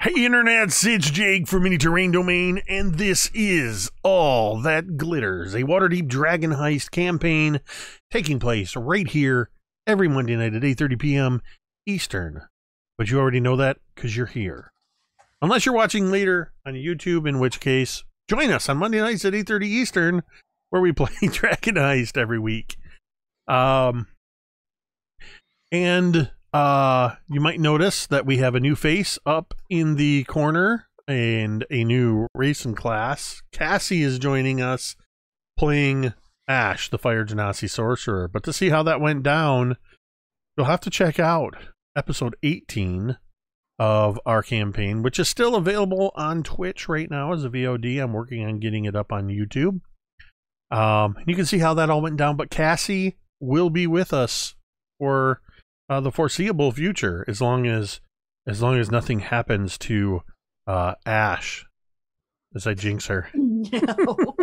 Hey internets, it's Jake from Mini Terrain Domain, and this is All That Glitters, a Waterdeep Dragon Heist campaign taking place right here every Monday night at 8:30 p.m. Eastern. But you already know that because you're here. Unless you're watching later on YouTube, in which case, join us on Monday nights at 8:30 Eastern, where we play Dragon Heist every week. You might notice that we have a new face up in the corner and a new race and class. Cassie is joining us playing Ash, the Fire Genasi Sorcerer. But to see how that went down, you'll have to check out episode 18 of our campaign, which is still available on Twitch right now as a VOD. I'm working on getting it up on YouTube. You can see how that all went down, but Cassie will be with us for the foreseeable future, as long as nothing happens to Ash, as I jinx her. No.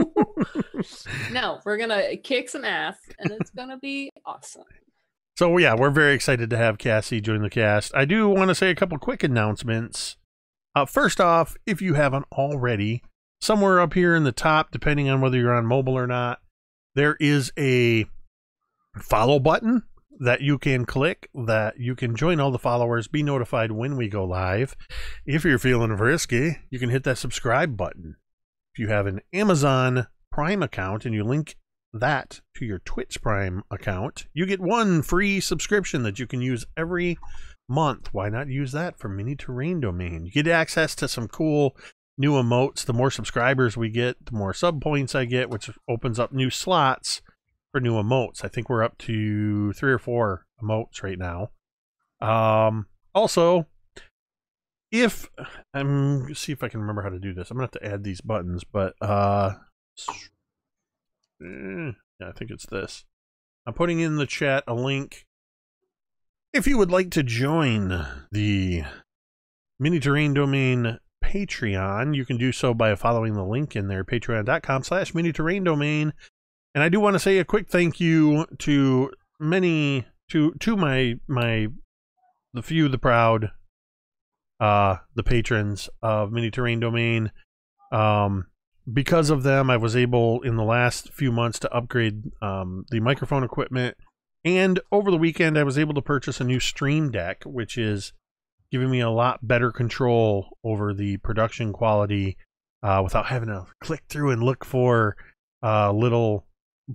No, we're gonna kick some ass, and it's gonna be awesome. So yeah, we're very excited to have Cassie join the cast. I do want to say a couple quick announcements. First off, if you haven't already, somewhere up here in the top, depending on whether you're on mobile or not, there is a follow button that you can click, that you can join all the followers, be notified when we go live. If you're feeling frisky, you can hit that subscribe button. If you have an Amazon Prime account and you link that to your Twitch Prime account, you get one free subscription that you can use every month. Why not use that for Mini Terrain Domain? You get access to some cool new emotes. The more subscribers we get, the more sub points I get, which opens up new slots for new emotes. I think we're up to 3 or 4 emotes right now. Also, if I'm see if I can remember how to do this. I'm gonna have to add these buttons, but yeah, I think it's this. I'm putting in the chat a link. If you would like to join the Mini Terrain Domain Patreon, you can do so by following the link in there, patreon.com/Mini Terrain Domain. And I do want to say a quick thank you to the few, the proud, the patrons of Mini Terrain Domain. Because of them, I was able in the last few months to upgrade the microphone equipment. And over the weekend, I was able to purchase a new stream deck, which is giving me a lot better control over the production quality without having to click through and look for little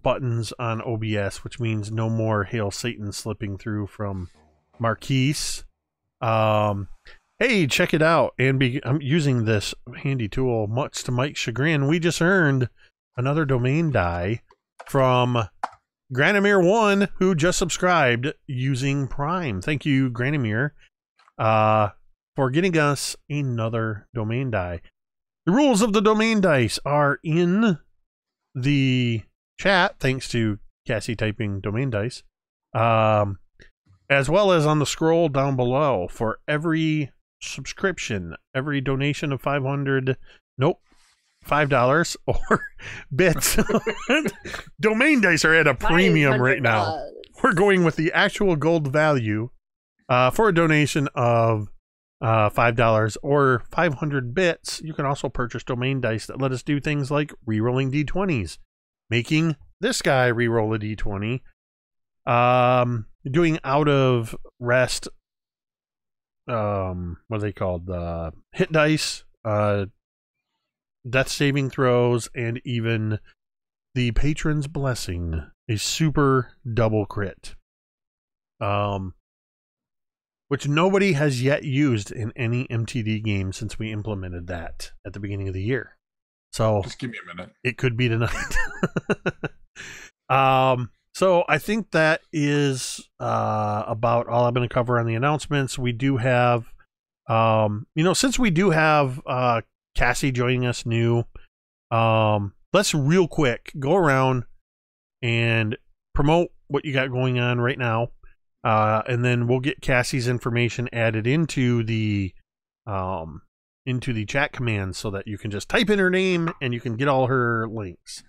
buttons on OBS, which means no more Hail Satan slipping through from Marquise. Hey, check it out. And I'm using this handy tool much to Mike's chagrin. We just earned another domain die from Granamir1, who just subscribed using Prime. Thank you, Granamir, for getting us another domain die. The rules of the domain dice are in the chat, thanks to Cassie typing domain dice, as well as on the scroll down below. For every subscription, every donation of $5 or bits, domain dice are at a premium right now. We're going with the actual gold value for a donation of $5 or 500 bits. You can also purchase domain dice that let us do things like re-rolling d20s, making this guy re-roll a d20, doing out of rest, what are they called, hit dice, death saving throws, and even the Patron's Blessing, a super double crit, which nobody has yet used in any MTD game since we implemented that at the beginning of the year. So just give me a minute. It could be tonight. So I think that is about all I'm going to cover on the announcements. We do have, since we do have Cassie joining us new, let's real quick go around and promote what you got going on right now, and then we'll get Cassie's information added into the chat commands so that you can just type in her name and you can get all her links.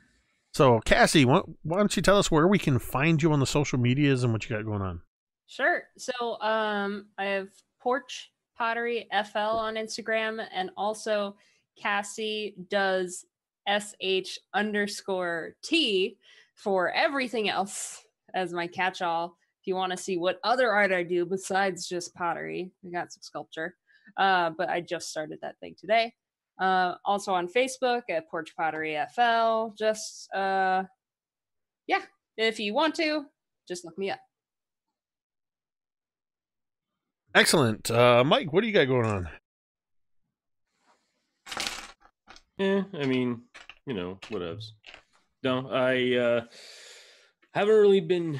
So Cassie, why don't you tell us where we can find you on the social medias and what you got going on? Sure. So I have Porch Pottery FL on Instagram, and also Cassie does SH_T for everything else as my catch-all. If you want to see what other art I do besides just pottery, we got some sculpture. But I just started that thing today. Also on Facebook at Porch Pottery FL. Just yeah, if you want to, just look me up. Excellent. Mike, what do you got going on? I mean, whatevs. No, I haven't really been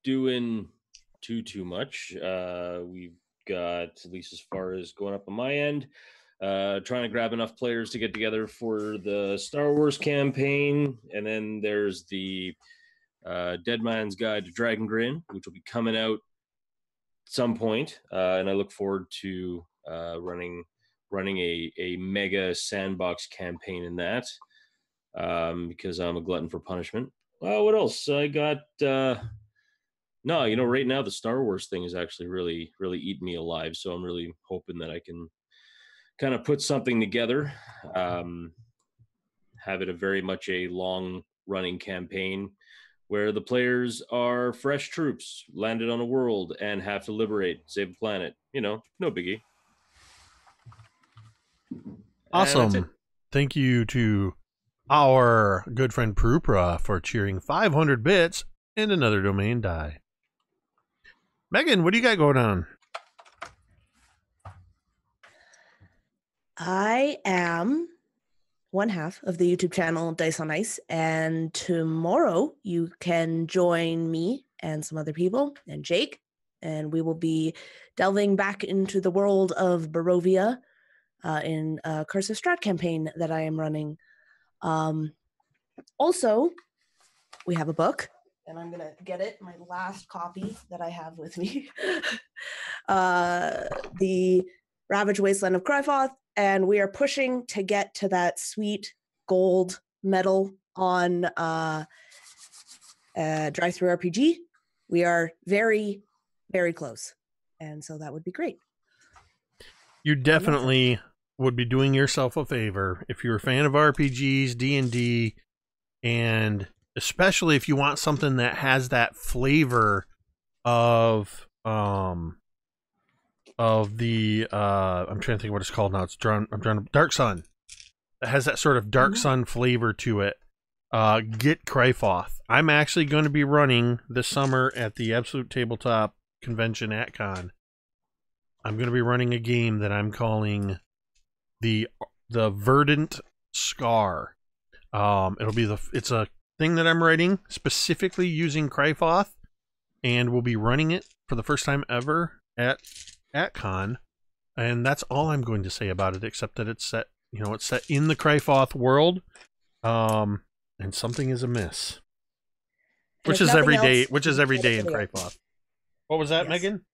doing too much. We've got, at least as far as going up on my end, trying to grab enough players to get together for the Star Wars campaign, and then there's the Dead Man's Guide to Dragon Grin, which will be coming out at some point, and I look forward to running a mega sandbox campaign in that, because I'm a glutton for punishment. What else? I got no, right now the Star Wars thing is actually really eating me alive, so I'm really hoping that I can kind of put something together, have it a very much a long running campaign where the players are fresh troops landed on a world and have to save the planet. No biggie. Awesome. Thank you to our good friend Prupra for cheering 500 bits and another domain die. Megan, what do you got going on? I am one half of the YouTube channel Dice on Ice, and tomorrow you can join me and some other people and Jake, and we will be delving back into the world of Barovia in a Curse of Strahd campaign that I am running. Also, we have a book, and I'm gonna get it, my last copy that I have with me. The Ravaged Wasteland of Cryfoth, and we are pushing to get to that sweet gold medal on Drive-Thru RPG. We are very, very close, and so that would be great. You definitely would be doing yourself a favor if you're a fan of RPGs, D&D, and especially if you want something that has that flavor of the I'm trying to think what it's called now. I'm trying to Dark Sun. It has that sort of Dark Sun flavor to it. Get Cryfoth. I'm actually going to be running this summer at the Absolute Tabletop Convention at Con. I'm going to be running a game that I'm calling the Verdant Scar. It's a thing that I'm writing specifically using Cryfoth, and we'll be running it for the first time ever at Con, and that's all I'm going to say about it, except that it's set in the Cryfoth world, and something is amiss, which is every day in Cryfoth. What was that, yes. Megan?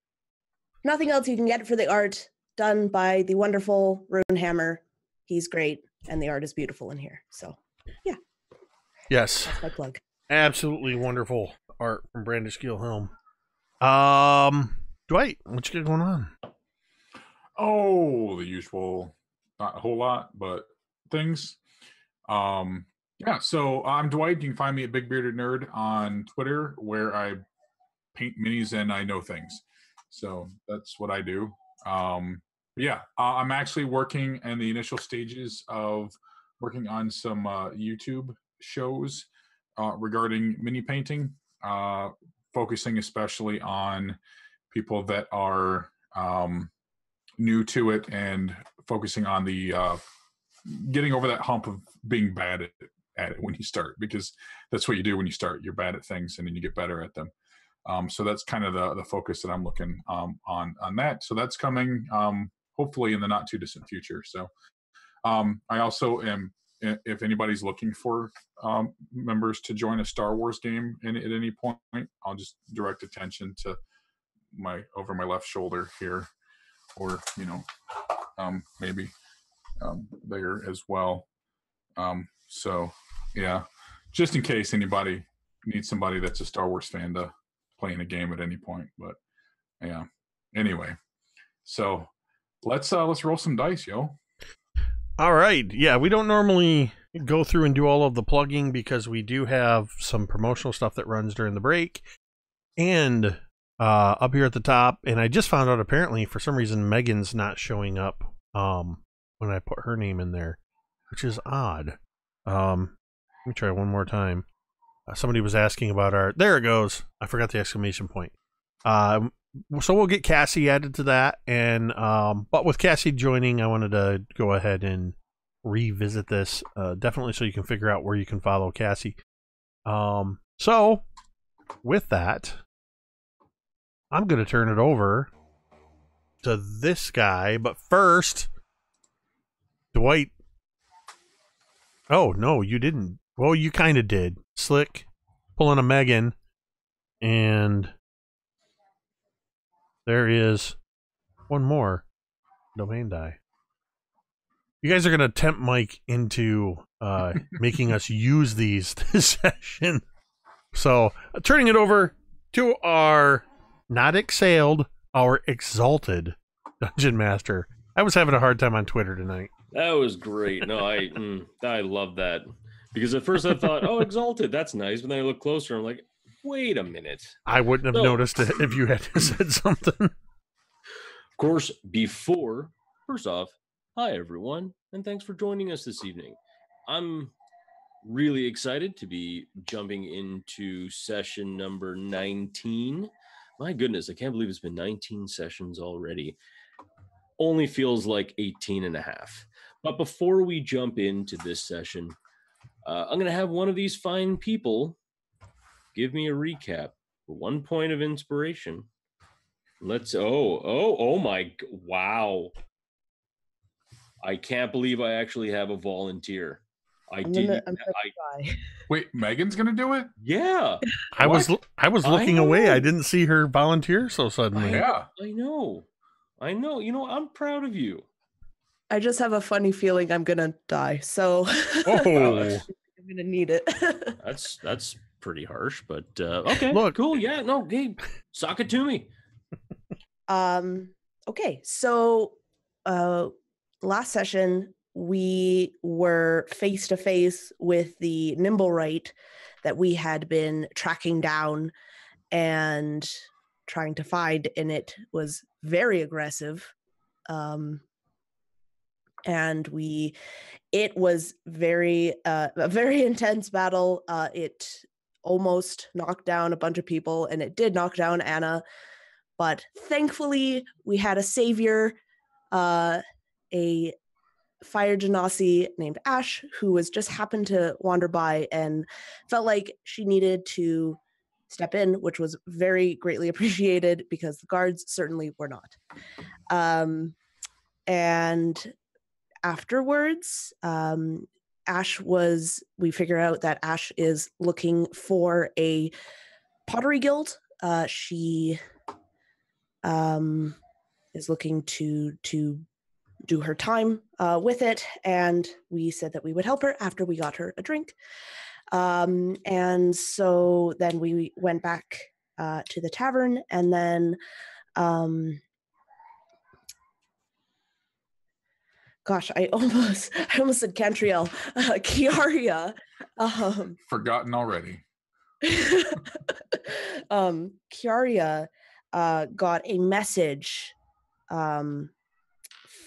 Nothing else you can get for the art done by the wonderful Runehammer. He's great, and the art is beautiful in here. So, yeah. Yes. That's my plug. Absolutely wonderful art from Brandish Gilhelm. Dwight, what you got going on? Oh, the usual. Not a whole lot, but things. Yeah, so I'm Dwight. You can find me at Big Bearded Nerd on Twitter, where I paint minis and I know things. So that's what I do. Yeah, I'm actually working in the initial stages of working on some YouTube shows regarding mini painting, focusing especially on people that are new to it and focusing on the getting over that hump of being bad at it when you start, because that's what you do when you start. You're bad at things and then you get better at them. So that's kind of the focus that I'm looking on that. So that's coming hopefully in the not too distant future. So I also am, if anybody's looking for members to join a Star Wars game at any point, I'll just direct attention to over my left shoulder here, or maybe there as well. So yeah, just in case anybody needs somebody that's a Star Wars fan to play in a game at any point. But yeah, anyway, so let's roll some dice, yo. All right. Yeah, we don't normally go through and do all of the plugging because we do have some promotional stuff that runs during the break. And up here at the top, and I just found out apparently for some reason Megan's not showing up when I put her name in there, which is odd. Let me try one more time. Somebody was asking about our... There it goes. I forgot the exclamation point. So we'll get Cassie added to that, and but with Cassie joining, I wanted to go ahead and revisit this, definitely so you can figure out where you can follow Cassie. So with that, I'm going to turn it over to this guy, but first, Dwight. Oh, no, you didn't. Well, you kind of did. Slick, pulling a Megan, and there is one more domain die. You guys are going to tempt Mike into making us use these this session. So, turning it over to our not exhaled, our exalted Dungeon Master. I was having a hard time on Twitter tonight. That was great. No, I love that. Because at first I thought, oh, exalted, that's nice. But then I looked closer and I'm like, wait a minute. I wouldn't have noticed it if you had said something. Of course, first off, hi everyone, and thanks for joining us this evening. I'm really excited to be jumping into session number 19. My goodness, I can't believe it's been 19 sessions already. Only feels like 18 and a half. But before we jump into this session, I'm going to have one of these fine people give me a recap for 1 point of inspiration. Wow. I can't believe I actually have a volunteer. Wait, Megan's gonna do it? Yeah. I was looking away. I didn't see her volunteer so suddenly. Yeah. I know. You know, I'm proud of you. I just have a funny feeling I'm gonna die, so Oh, I'm gonna need it. That's pretty harsh, but okay. Look. Cool. Yeah, no, Gabe, sock it to me. Okay, so last session we were face to face with the Nimblewright that we had been tracking down and trying to find, and it was very aggressive. And it was a very intense battle. It almost knocked down a bunch of people, and it did knock down Anna. But thankfully, we had a savior, a fire genasi named Ash, who was just happened to wander by and felt like she needed to step in, which was very greatly appreciated because the guards certainly were not. And afterwards, we figure out that Ash is looking for a pottery guild. She is looking to do her time with it, and we said that we would help her after we got her a drink. And so then we went back to the tavern, and then gosh, I almost said Cantriel. Kiara. Forgotten already. Kiara got a message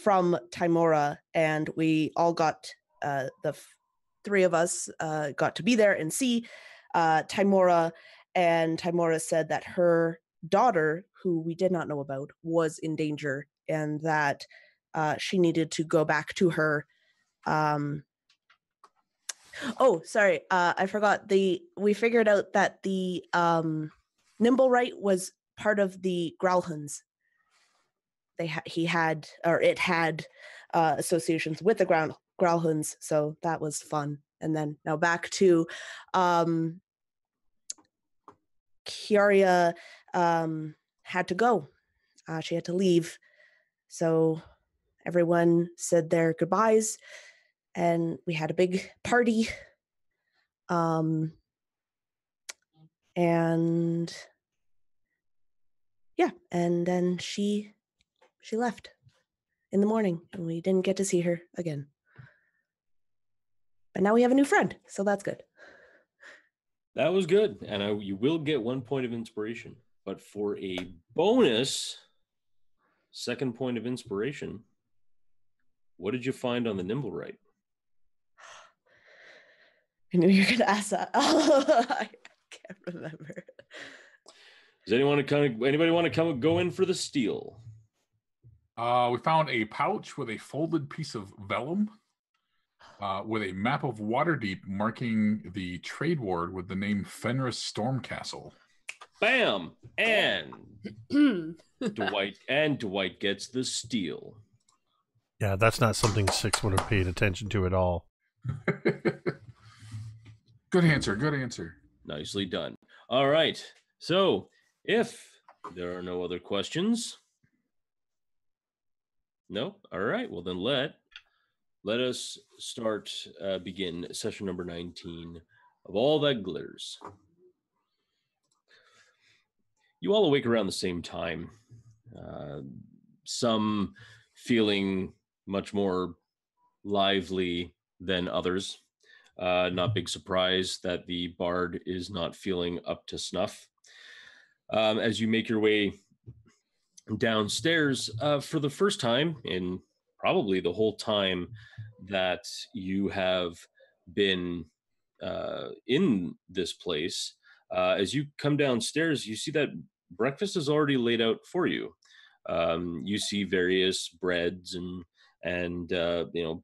from Timora, and we all got the three of us got to be there and see Timora, and Timora said that her daughter, who we did not know about, was in danger, and that she needed to go back to her. Oh, sorry, I forgot. We figured out that the Nimblewright was part of the Growlhunds. It had associations with the Growlhunds, so that was fun. And then now back to Kiara had to go. She had to leave. So everyone said their goodbyes, and we had a big party. And yeah, and then she left. in the morning, and we didn't get to see her again. But now we have a new friend, so that's good. That was good, and you will get 1 point of inspiration. But for a bonus second point of inspiration, what did you find on the nimble right? I knew you were going to ask that. I can't remember. Does anybody want to go in for the steal? We found a pouch with a folded piece of vellum with a map of Waterdeep marking the trade ward with the name Fenris Stormcastle. Bam! And Dwight gets the steal. Yeah, that's not something Six would have paid attention to at all. Good answer. Good answer. Nicely done. All right. So, if there are no other questions, no. All right. Well, then let us begin session number 19 of All That Glitters. You all awake around the same time. Some feeling much more lively than others. Not big surprise that the bard is not feeling up to snuff. As you make your way downstairs for the first time in probably the whole time that you have been in this place, as you come downstairs, you see that breakfast is already laid out for you. You see various breads and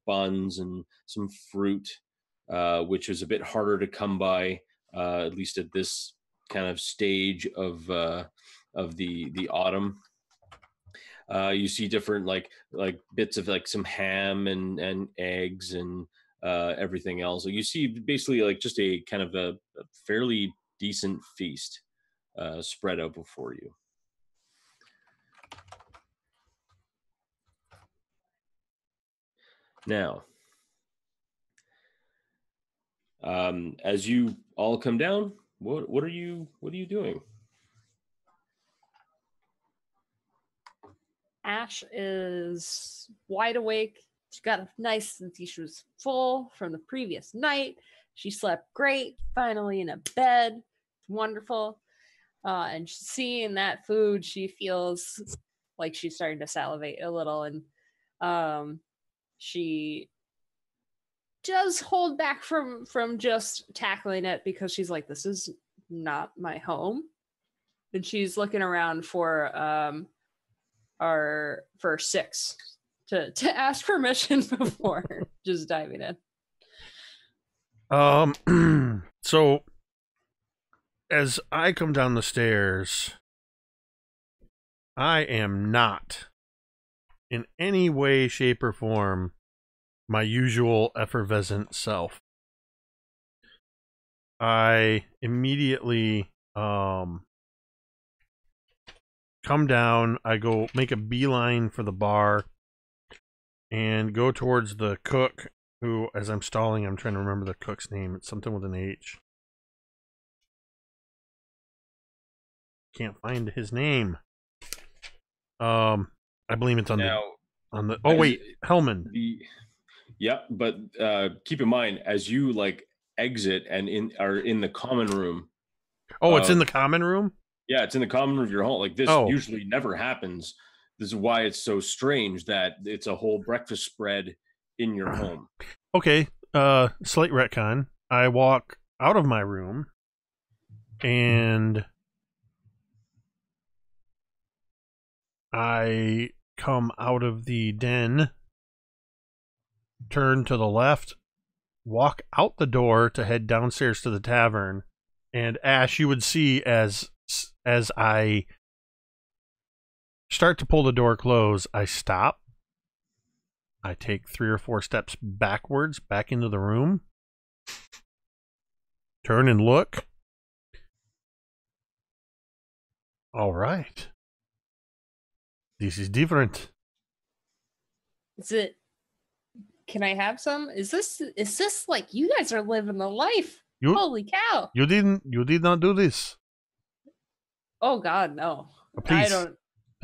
buns and some fruit, which is a bit harder to come by, at least at this kind of stage of the autumn. You see different like bits of like some ham and eggs and everything else. So you see basically like just a kind of a fairly decent feast spread out before you. Now, as you all come down, what are you doing? Ash is wide awake. She got a nice, she was full from the previous night. She slept great, finally in a bed. It's wonderful. And seeing that food, she feels like she's starting to salivate a little. And she does hold back from just tackling it because she's like, this is not my home. And she's looking around for Six to ask permission before just diving in. So as I come down the stairs, I am not in any way, shape, or form my usual effervescent self. I immediately come down, I go make a beeline for the bar and go towards the cook who, as I'm stalling, I'm trying to remember the cook's name. It's something with an H. Can't find his name. I believe it's on the oh wait, Hellman. But keep in mind as you like exit and are in the common room. Oh, it's in the common room? Yeah, it's in the common room of your home. Like this usually never happens. This is why it's so strange that it's a whole breakfast spread in your home. Okay, slight retcon. I walk out of my room and I come out of the den, turn to the left, walk out the door to head downstairs to the tavern, and Ash, you would see as I start to pull the door close, I stop. I take 3 or 4 steps backwards, back into the room, turn and look. All right. This is different. Is it? Can I have some? Is this like you guys are living the life? Holy cow! You did not do this. Oh God, no. Please, I don't.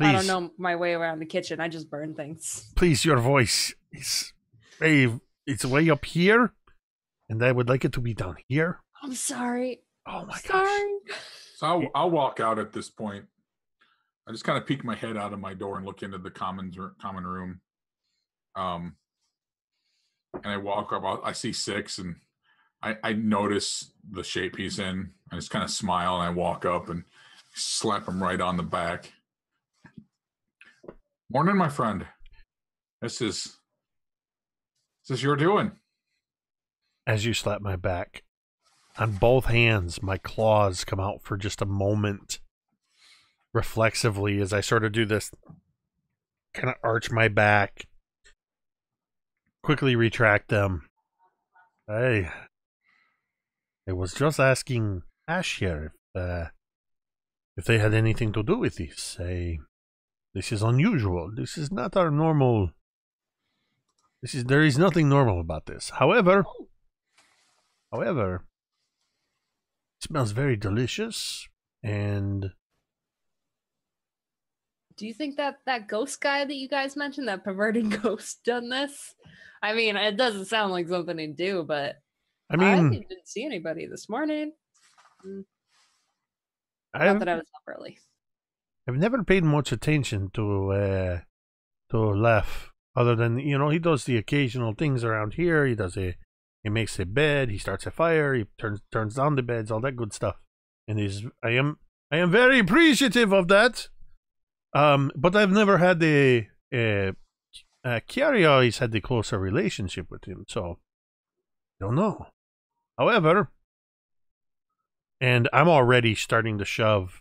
I don't Please. know my way around the kitchen. I just burn things. Please, your voice is it's way up here, and I would like it to be down here. I'm sorry. Oh my gosh. Sorry. So I'll walk out at this point. I just kind of peek my head out of my door and look into the common room. And I walk up. I see Six, and I notice the shape he's in. I just kind of smile, and I walk up and slap him right on the back. Morning, my friend. This is your doing. As you slap my back, on both hands, my claws come out for just a moment, reflexively, as I sort of do this, kind of arch my back, quickly retract them. I was just asking Ash here if they had anything to do with this. This is unusual. This is not our normal. There is nothing normal about this. However, it smells very delicious. And Do you think that ghost guy that you guys mentioned, that perverted ghost, done this? I mean, it doesn't sound like something he'd do, but I mean, didn't see anybody this morning. Not I've that I was up early. never paid much attention to Lef, other than, he does the occasional things around here. He makes a bed, he starts a fire, he turns down the beds, all that good stuff. And I am very appreciative of that. But I've never had Kiara always had the closer relationship with him, so don't know. However, and I'm already starting to shove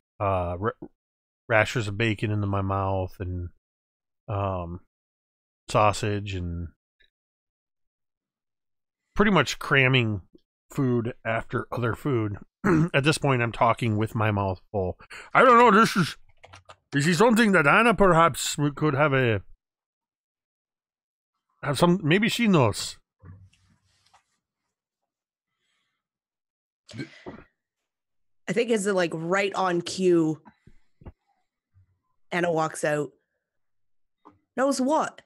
rashers of bacon into my mouth, and sausage, and pretty much cramming food after other food. At this point, I'm talking with my mouth full. I don't know, this is something that Anna perhaps could have some, maybe she knows. I think it's like right on cue. Anna walks out. Knows what?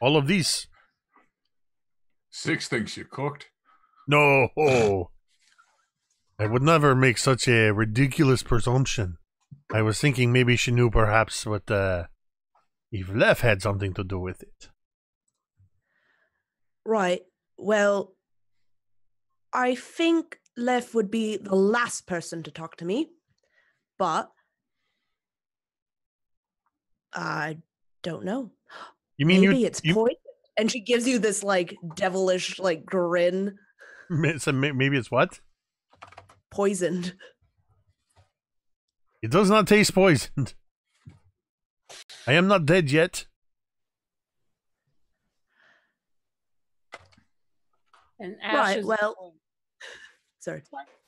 All of these. Six thinks you cooked. No. I would never make such a ridiculous presumption. I was thinking maybe she knew perhaps what if Lef had something to do with it. Right. Well, I think Lev would be the last person to talk to me, but I don't know. You mean maybe it's poison? And she gives you this like devilish like grin. So maybe it's what? Poisoned. It does not taste poisoned. I am not dead yet. And Ash Right, is well, sorry.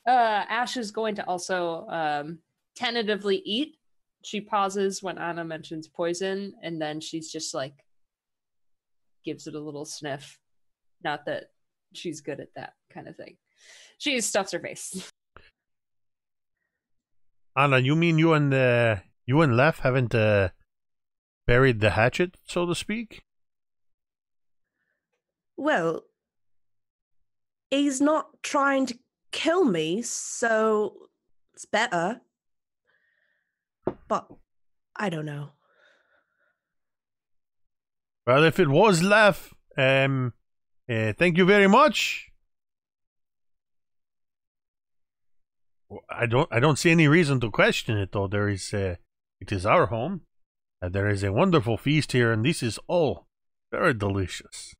Ash is going to also tentatively eat. She pauses when Anna mentions poison, and then she's just like gives it a little sniff. Not that she's good at that kind of thing. She stuffs her face. Anna, you mean you and Lef haven't buried the hatchet, so to speak? Well, he's not trying to kill me, so it's better. But I don't know. Well, if it was Lef, thank you very much. I don't see any reason to question it, though. It is our home. There is a wonderful feast here, and this is all very delicious.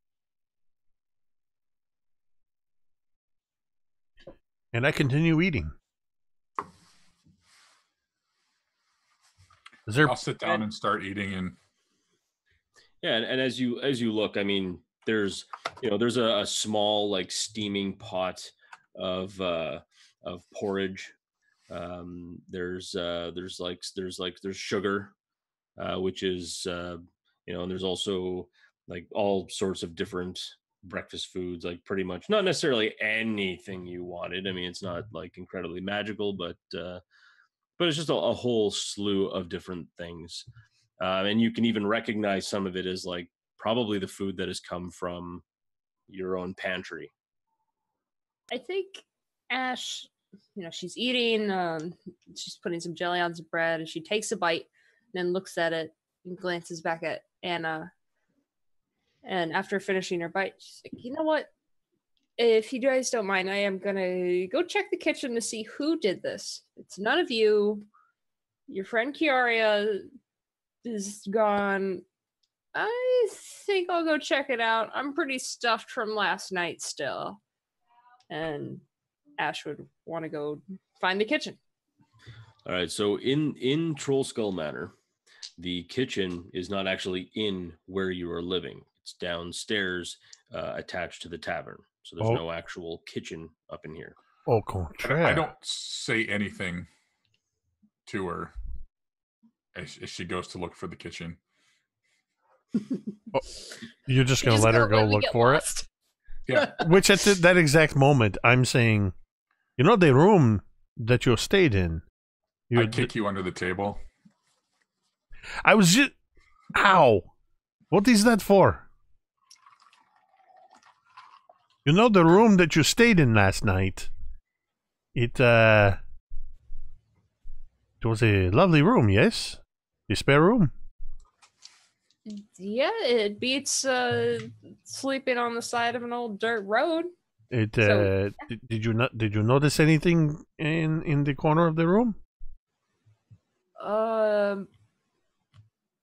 And I continue eating. I'll sit down and start eating. And yeah, and as you look, I mean, there's a small like steaming pot of porridge. There's sugar, which is and there's also like all sorts of different breakfast foods, like pretty much not necessarily anything you wanted. I mean, it's not like incredibly magical, but but it's just a whole slew of different things. And you can even recognize some of it as like probably the food that has come from your own pantry. I think Ash, she's eating, she's putting some jelly on some bread, and she takes a bite, and then looks at it and glances back at Anna. And after finishing her bite, she's like, you know what? If you guys don't mind, I am going to go check the kitchen to see who did this. It's none of you. Your friend Kiara is gone. I think I'll go check it out. I'm pretty stuffed from last night still. And Ash would want to go find the kitchen. All right, so in Troll Skull Manor, the kitchen is not actually in where you are living. It's downstairs, attached to the tavern. So there's no actual kitchen up in here. Au contraire. I don't say anything to her as she goes to look for the kitchen. You're just going to let her go look for it? Yeah. Which at that exact moment, I'm saying, the room that you stayed in. I kick you under the table. I was just... Ow! What is that for? The room that you stayed in last night, it was a lovely room, yes? The spare room? Yeah, it beats sleeping on the side of an old dirt road. Did you notice anything in the corner of the room?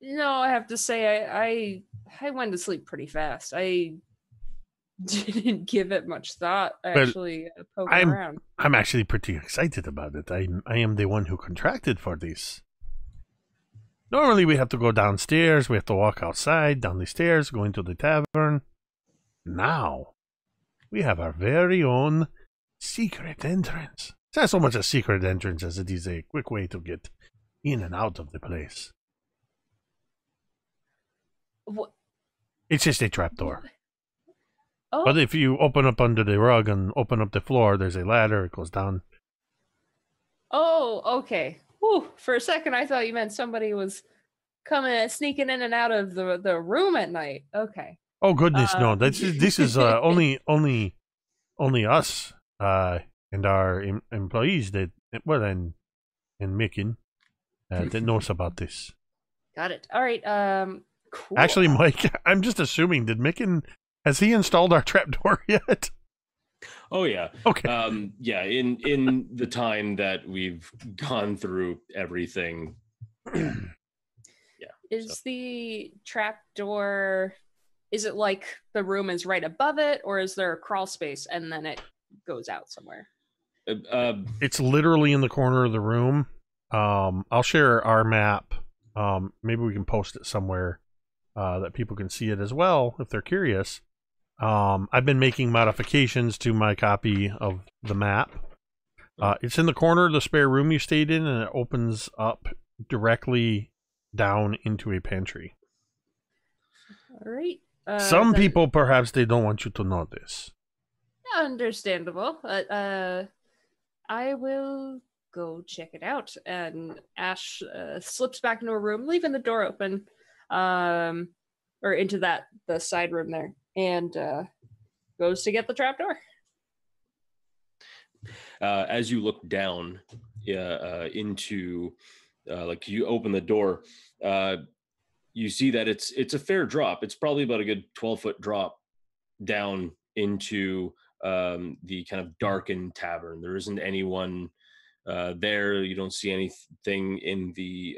No, I have to say I went to sleep pretty fast. I didn't give it much thought. Actually, poking around. I'm actually pretty excited about it. I am the one who contracted for this. Normally, we have to go downstairs. We have to walk outside, down the stairs, go into the tavern. Now, we have our very own secret entrance. It's not so much a secret entrance as it is a quick way to get in and out of the place. What? It's just a trapdoor. Oh. But if you open up under the rug and open up the floor, there's a ladder. It goes down. Oh, okay. Whew. For a second, I thought you meant somebody was sneaking in and out of the room at night. Okay. Oh goodness, no! This is only us and our employees and Micken that knows about this. Got it. All right. Cool. Actually, Mike, I'm just assuming, has he installed our trapdoor yet? Oh yeah. Okay. Yeah. In the time that we've gone through everything. Yeah. Is the trapdoor? Is it like the room is right above it, or is there a crawl space and then it goes out somewhere? It's literally in the corner of the room. I'll share our map. Maybe we can post it somewhere that people can see it as well if they're curious. I've been making modifications to my copy of the map. It's in the corner of the spare room you stayed in, and it opens up directly down into a pantry. All right. Some people, perhaps, they don't want you to know this. Understandable. I will go check it out. And Ash slips back into her room, leaving the door open, or into the side room there, and goes to get the trapdoor. As you look down into, like you open the door, you see that it's a fair drop. It's probably about a good 12-foot drop down into the kind of darkened tavern. There isn't anyone there. You don't see anything in the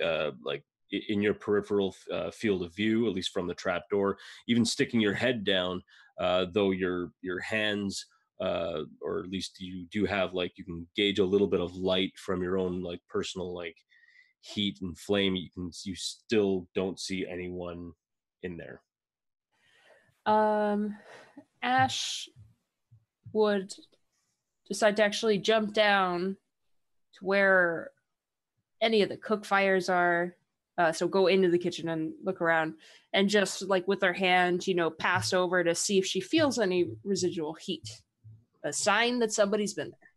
in your peripheral field of view, at least from the trapdoor. Even sticking your head down, though your hands, or at least you do have, like, you can gauge a little bit of light from your own personal heat and flame. You still don't see anyone in there. Ash would decide to actually jump down to where any of the cook fires are. So go into the kitchen and look around, and just with her hand, pass over to see if she feels any residual heat. A sign that somebody's been there.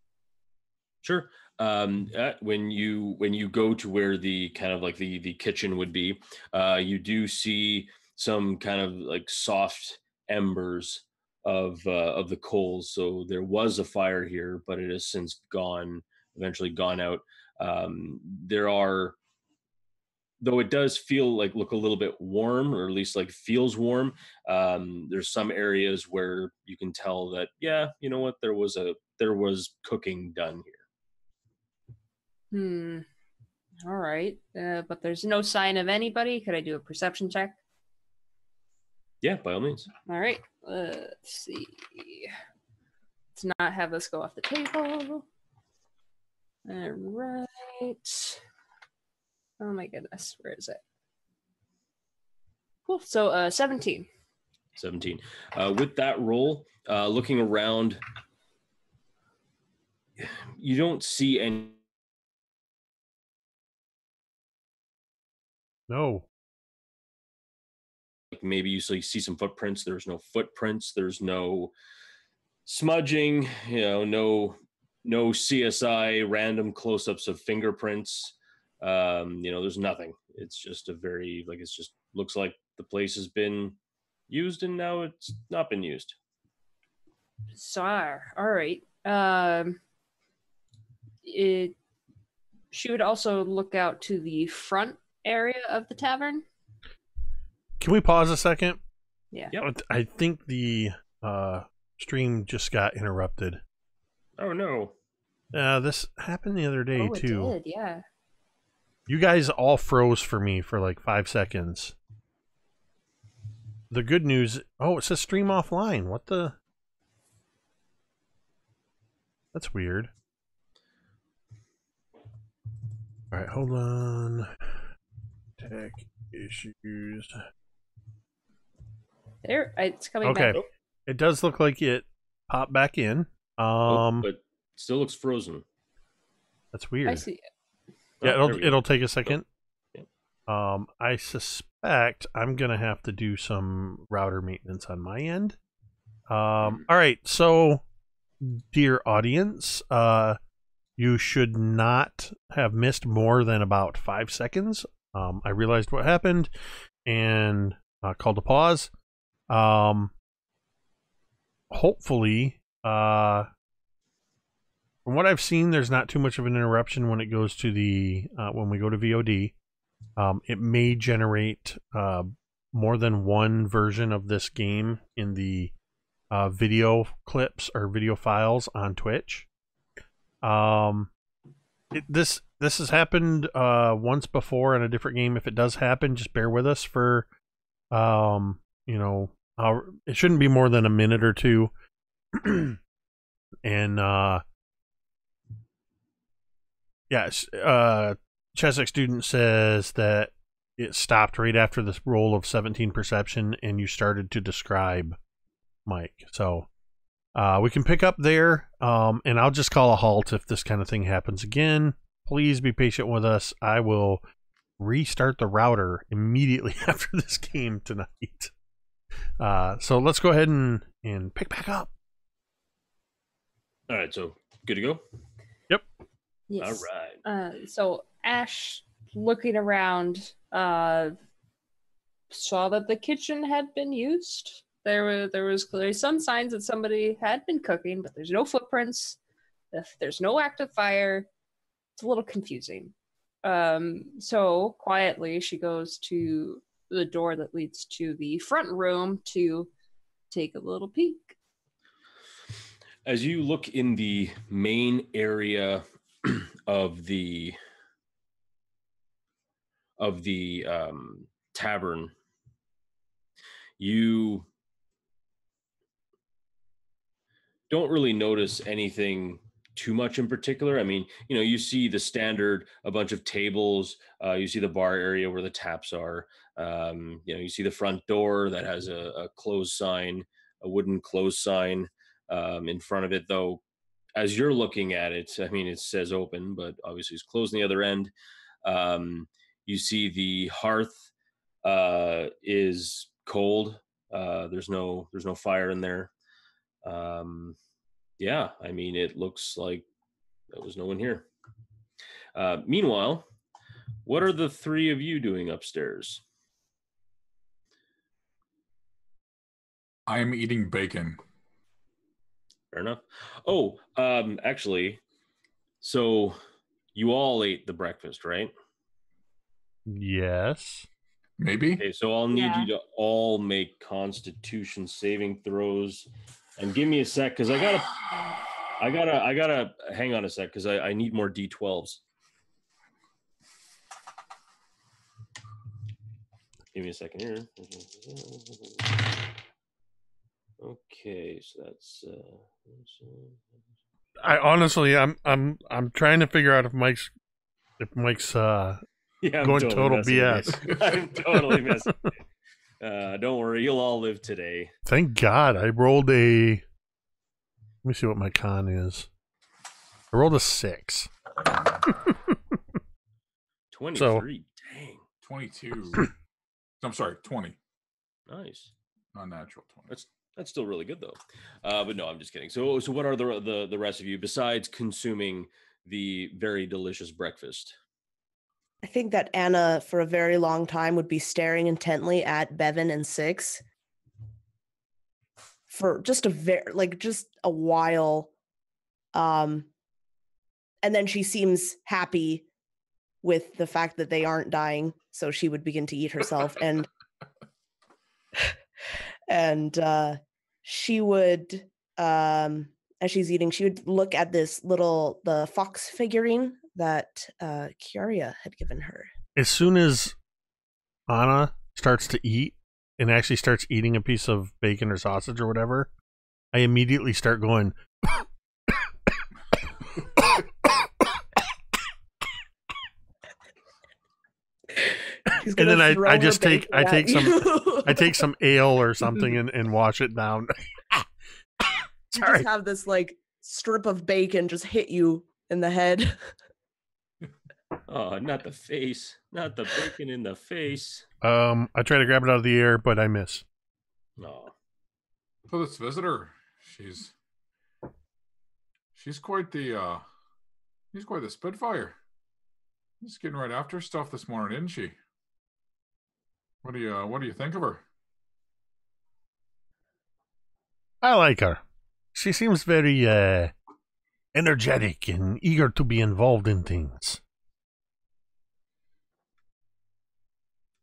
Sure. When you go to where the kind of like the kitchen would be, you do see some kind of like soft embers of the coals. So there was a fire here, but it has since eventually gone out. There are, though it does feel like look a little bit warm, or at least like feels warm. There's some areas where you can tell that, yeah, you know what, there was cooking done here. All right. But there's no sign of anybody. Could I do a perception check? Yeah, by all means. All right. Let's see. Let's not have this go off the table. All right. Oh my goodness. Where is it? Cool. So 17. 17. With that roll, looking around, you don't see any. No. Maybe you see some footprints. There's no footprints. There's no smudging. No CSI random close-ups of fingerprints. There's nothing. It's just looks like the place has been used and now it's not been used. Bizarre. All right. She would also look out to the front area of the tavern. Can we pause a second? Yeah. Yep. I think the stream just got interrupted. Oh no. This happened the other day too. It did, yeah. You guys all froze for me for like 5 seconds. The good news... Oh, it says stream offline. What the... That's weird. Alright, hold on. Tech issues. There, it's coming Okay. back. It does look like it popped back in. But still looks frozen. That's weird. I see it. Yeah, it'll take a second. Yeah. I suspect I'm gonna have to do some router maintenance on my end. All right, so dear audience, you should not have missed more than about 5 seconds. I realized what happened and called a pause. Hopefully, from what I've seen, there's not too much of an interruption when it goes to the when we go to VOD. It may generate more than one version of this game in the video clips or video files on Twitch. This has happened once before in a different game. If it does happen, just bear with us for it shouldn't be more than a minute or two. And yes, Cheswick student says that it stopped right after this roll of 17 perception and you started to describe Mike. So we can pick up there, and I'll just call a halt if this kind of thing happens again. Please be patient with us. I will restart the router immediately after this game tonight. So let's go ahead and pick back up. All right, so good to go? Yep. Yes. All right. So Ash, looking around, saw that the kitchen had been used. There was clearly some signs that somebody had been cooking, but there's no footprints. There's no active fire. It's a little confusing. So quietly, she goes to the door that leads to the front room to take a little peek. As you look in the main area of the tavern, you don't really notice anything too much in particular. I mean, you see the standard, a bunch of tables, you see the bar area where the taps are, you see the front door that has a close sign, a wooden close sign in front of it, though as you're looking at it, I mean, it says open, but obviously it's closed on the other end. You see the hearth is cold. There's no fire in there. Yeah, I mean, it looks like there was no one here. Meanwhile, what are the three of you doing upstairs? I am eating bacon. Fair enough. Oh, actually, so you all ate the breakfast, right? Yes. Maybe. Okay, so I'll need Yeah. you to all make Constitution saving throws, and give me a sec because I gotta hang on a sec because I need more D12s. Give me a second here. Okay, so that's. I honestly, I'm trying to figure out if Mike's Yeah, I'm going totally total messing with BS. you. I'm totally messing with you. Don't worry, you'll all live today. Thank God I rolled a. Let me see what my con is. I rolled a 6. 23. Dang. 22. I'm sorry, 20. Nice. Unnatural 20. That's still really good though. But no, I'm just kidding. So what are the rest of you besides consuming the very delicious breakfast? I think that Anna, for a very long time, would be staring intently at Bevyn and Six for just a while. And then she seems happy with the fact that they aren't dying, so she would begin to eat herself, and she would, as she's eating, she would look at the fox figurine that Kiara had given her. As soon as Anna starts to eat and actually starts eating a piece of bacon or sausage or whatever, I immediately start going. And then I just take some ale or something and wash it down. You just have this like strip of bacon just hit you in the head. Oh, not the face. Not the bacon in the face. I try to grab it out of the air, but I miss. No. For this visitor, she's quite the spitfire. She's getting right after stuff this morning, isn't she? What do you think of her? I like her. She seems very energetic and eager to be involved in things.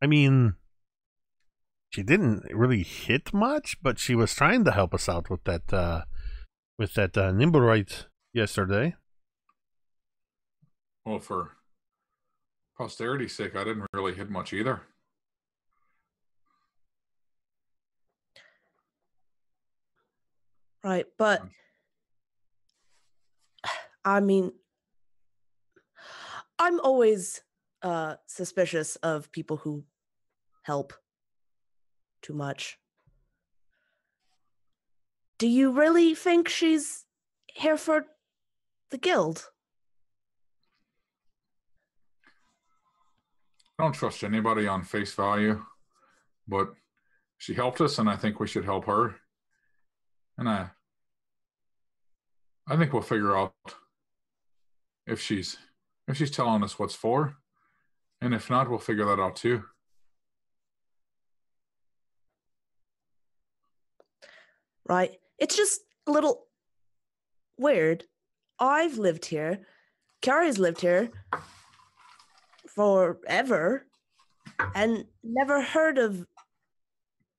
I mean, she didn't really hit much, but she was trying to help us out with that Nimblewright yesterday. Well, for posterity's sake, I didn't really hit much either. Right, but I mean, I'm always suspicious of people who help too much. Do you really think she's here for the guild? I don't trust anybody on face value, but she helped us, and I think we should help her. And I think we'll figure out if she's telling us what's for, and if not, we'll figure that out too. Right. It's just a little weird. I've lived here. Kiara's lived here forever and never heard of,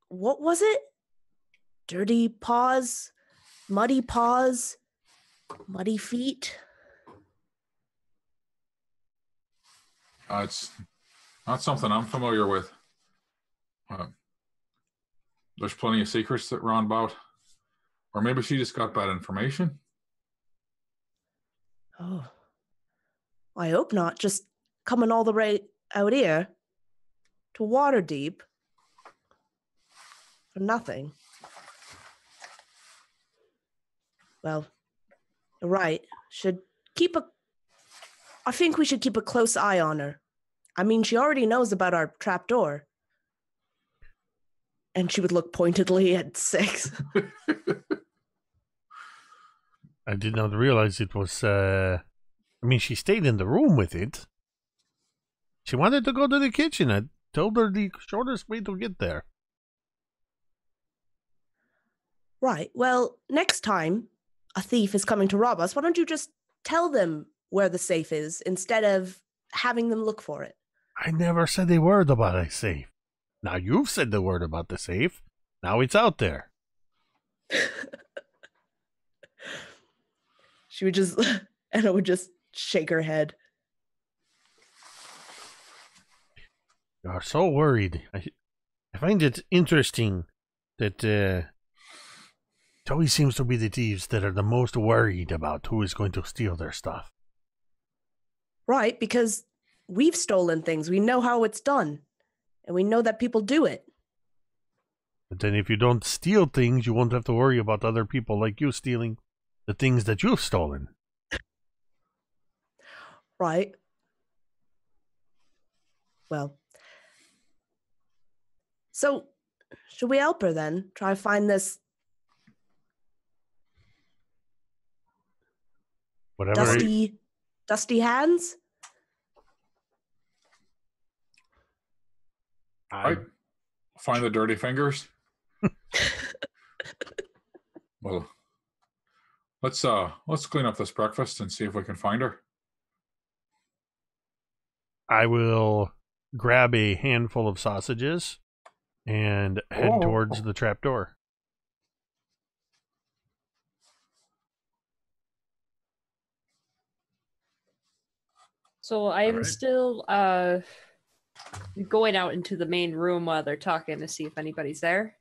what was it? Dirty paws, muddy feet. It's not something I'm familiar with. There's plenty of secrets that run about. Or maybe she just got bad information. Oh, I hope not. Just coming all the way out here to Waterdeep for nothing. Well, you're right. I think we should keep a close eye on her. I mean, she already knows about our trapdoor. And she would look pointedly at Six. I did not realize it was I mean, she stayed in the room with it. She wanted to go to the kitchen. I told her the shortest way to get there. Right. Well, next time a thief is coming to rob us, why don't you just tell them where the safe is instead of having them look for it? I never said a word about a safe. Now you've said the word about the safe. Now it's out there. She would just, Anna would just shake her head. You are so worried. I find it interesting that it always seems to be the thieves that are the most worried about who is going to steal their stuff. Right, because we've stolen things. We know how it's done. And we know that people do it. But then if you don't steal things, you won't have to worry about other people like you stealing the things that you've stolen. Right. Well. So, should we help her then? Try to find this Whatever. dusty hands? Right. Find the dirty fingers. Well, let's clean up this breakfast and see if we can find her. I will grab a handful of sausages and head towards the trapdoor. So I am Alright. still going out into the main room while they're talking to see if anybody's there.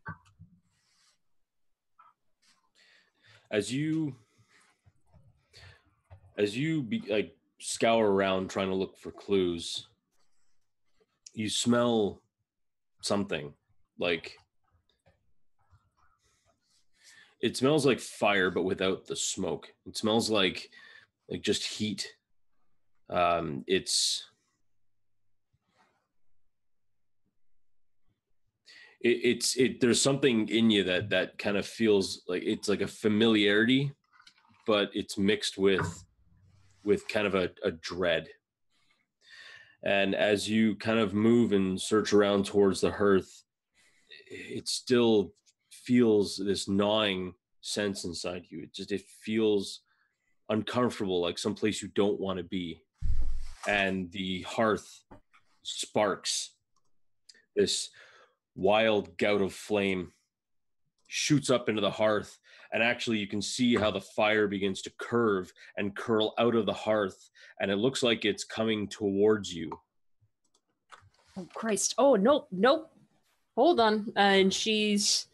As you scour around trying to look for clues, you smell something. Like, it smells like fire, but without the smoke. It smells like just heat. There's something in you that kind of feels like it's like a familiarity, but it's mixed with kind of a dread. And as you kind of move and search around towards the hearth, it still feels this gnawing sense inside you. It feels uncomfortable, like someplace you don't want to be. And the hearth sparks. This wild gout of flame shoots up into the hearth, and actually you can see how the fire begins to curve and curl out of the hearth, and it looks like it's coming towards you. Oh, Christ. Oh, nope. Hold on. And she's,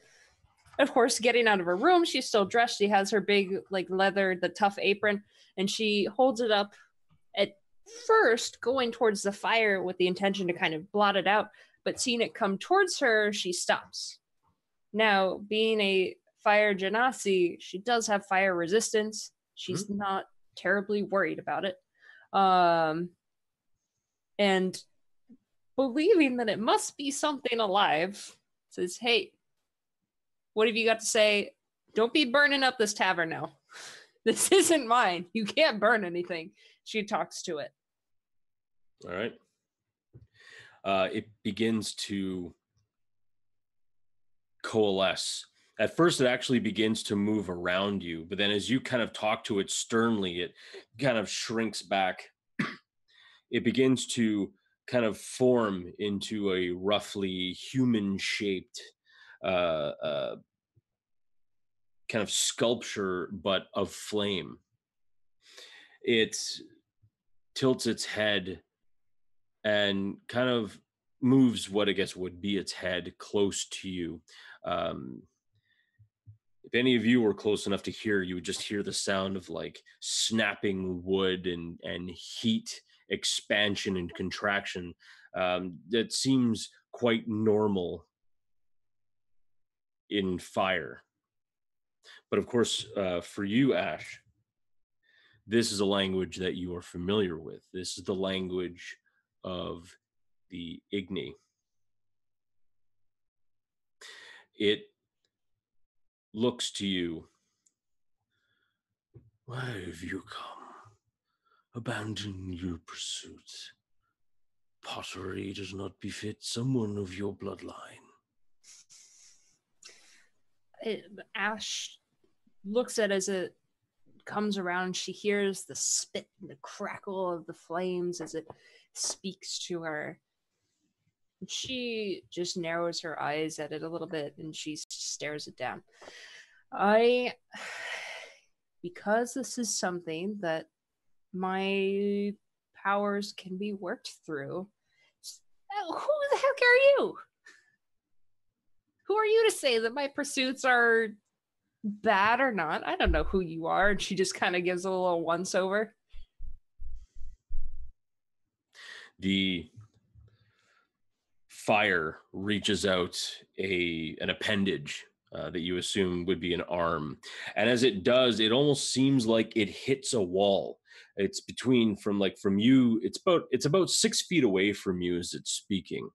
of course, getting out of her room. She's still dressed. She has her big, the tough apron, and she holds it up at first, going towards the fire with the intention to kind of blot it out. But seeing it come towards her, she stops. Now, being a fire genasi, she does have fire resistance. She's not terribly worried about it. And believing that it must be something alive, says, hey, what have you got to say? Don't be burning up this tavern now. This isn't mine. You can't burn anything. She talks to it. All right. It begins to coalesce. At first, it actually begins to move around you, but then as you kind of talk to it sternly, it kind of shrinks back. It begins to kind of form into a roughly human-shaped kind of sculpture, but of flame. It tilts its head and kind of moves what I guess would be its head close to you. If any of you were close enough to hear, you would just hear the sound of like snapping wood and heat expansion and contraction. That seems quite normal in fire. But of course, for you, Ash, this is a language that you are familiar with. This is the language of the Igni. It looks to you. Why have you come? abandon your pursuit. Pottery does not befit someone of your bloodline. Ash looks at it as it comes around. She hears the spit and the crackle of the flames as it speaks to her. She just narrows her eyes at it a little bit and she stares it down. Because this is something that my powers can be worked through. Who the heck are you? Who are you to say that my pursuits are bad or not? I don't know who you are. And she just kind of gives a little once over. The fire reaches out an appendage that you assume would be an arm. And as it does, it almost seems like it hits a wall. It's from you, it's about 6 feet away from you as it's speaking.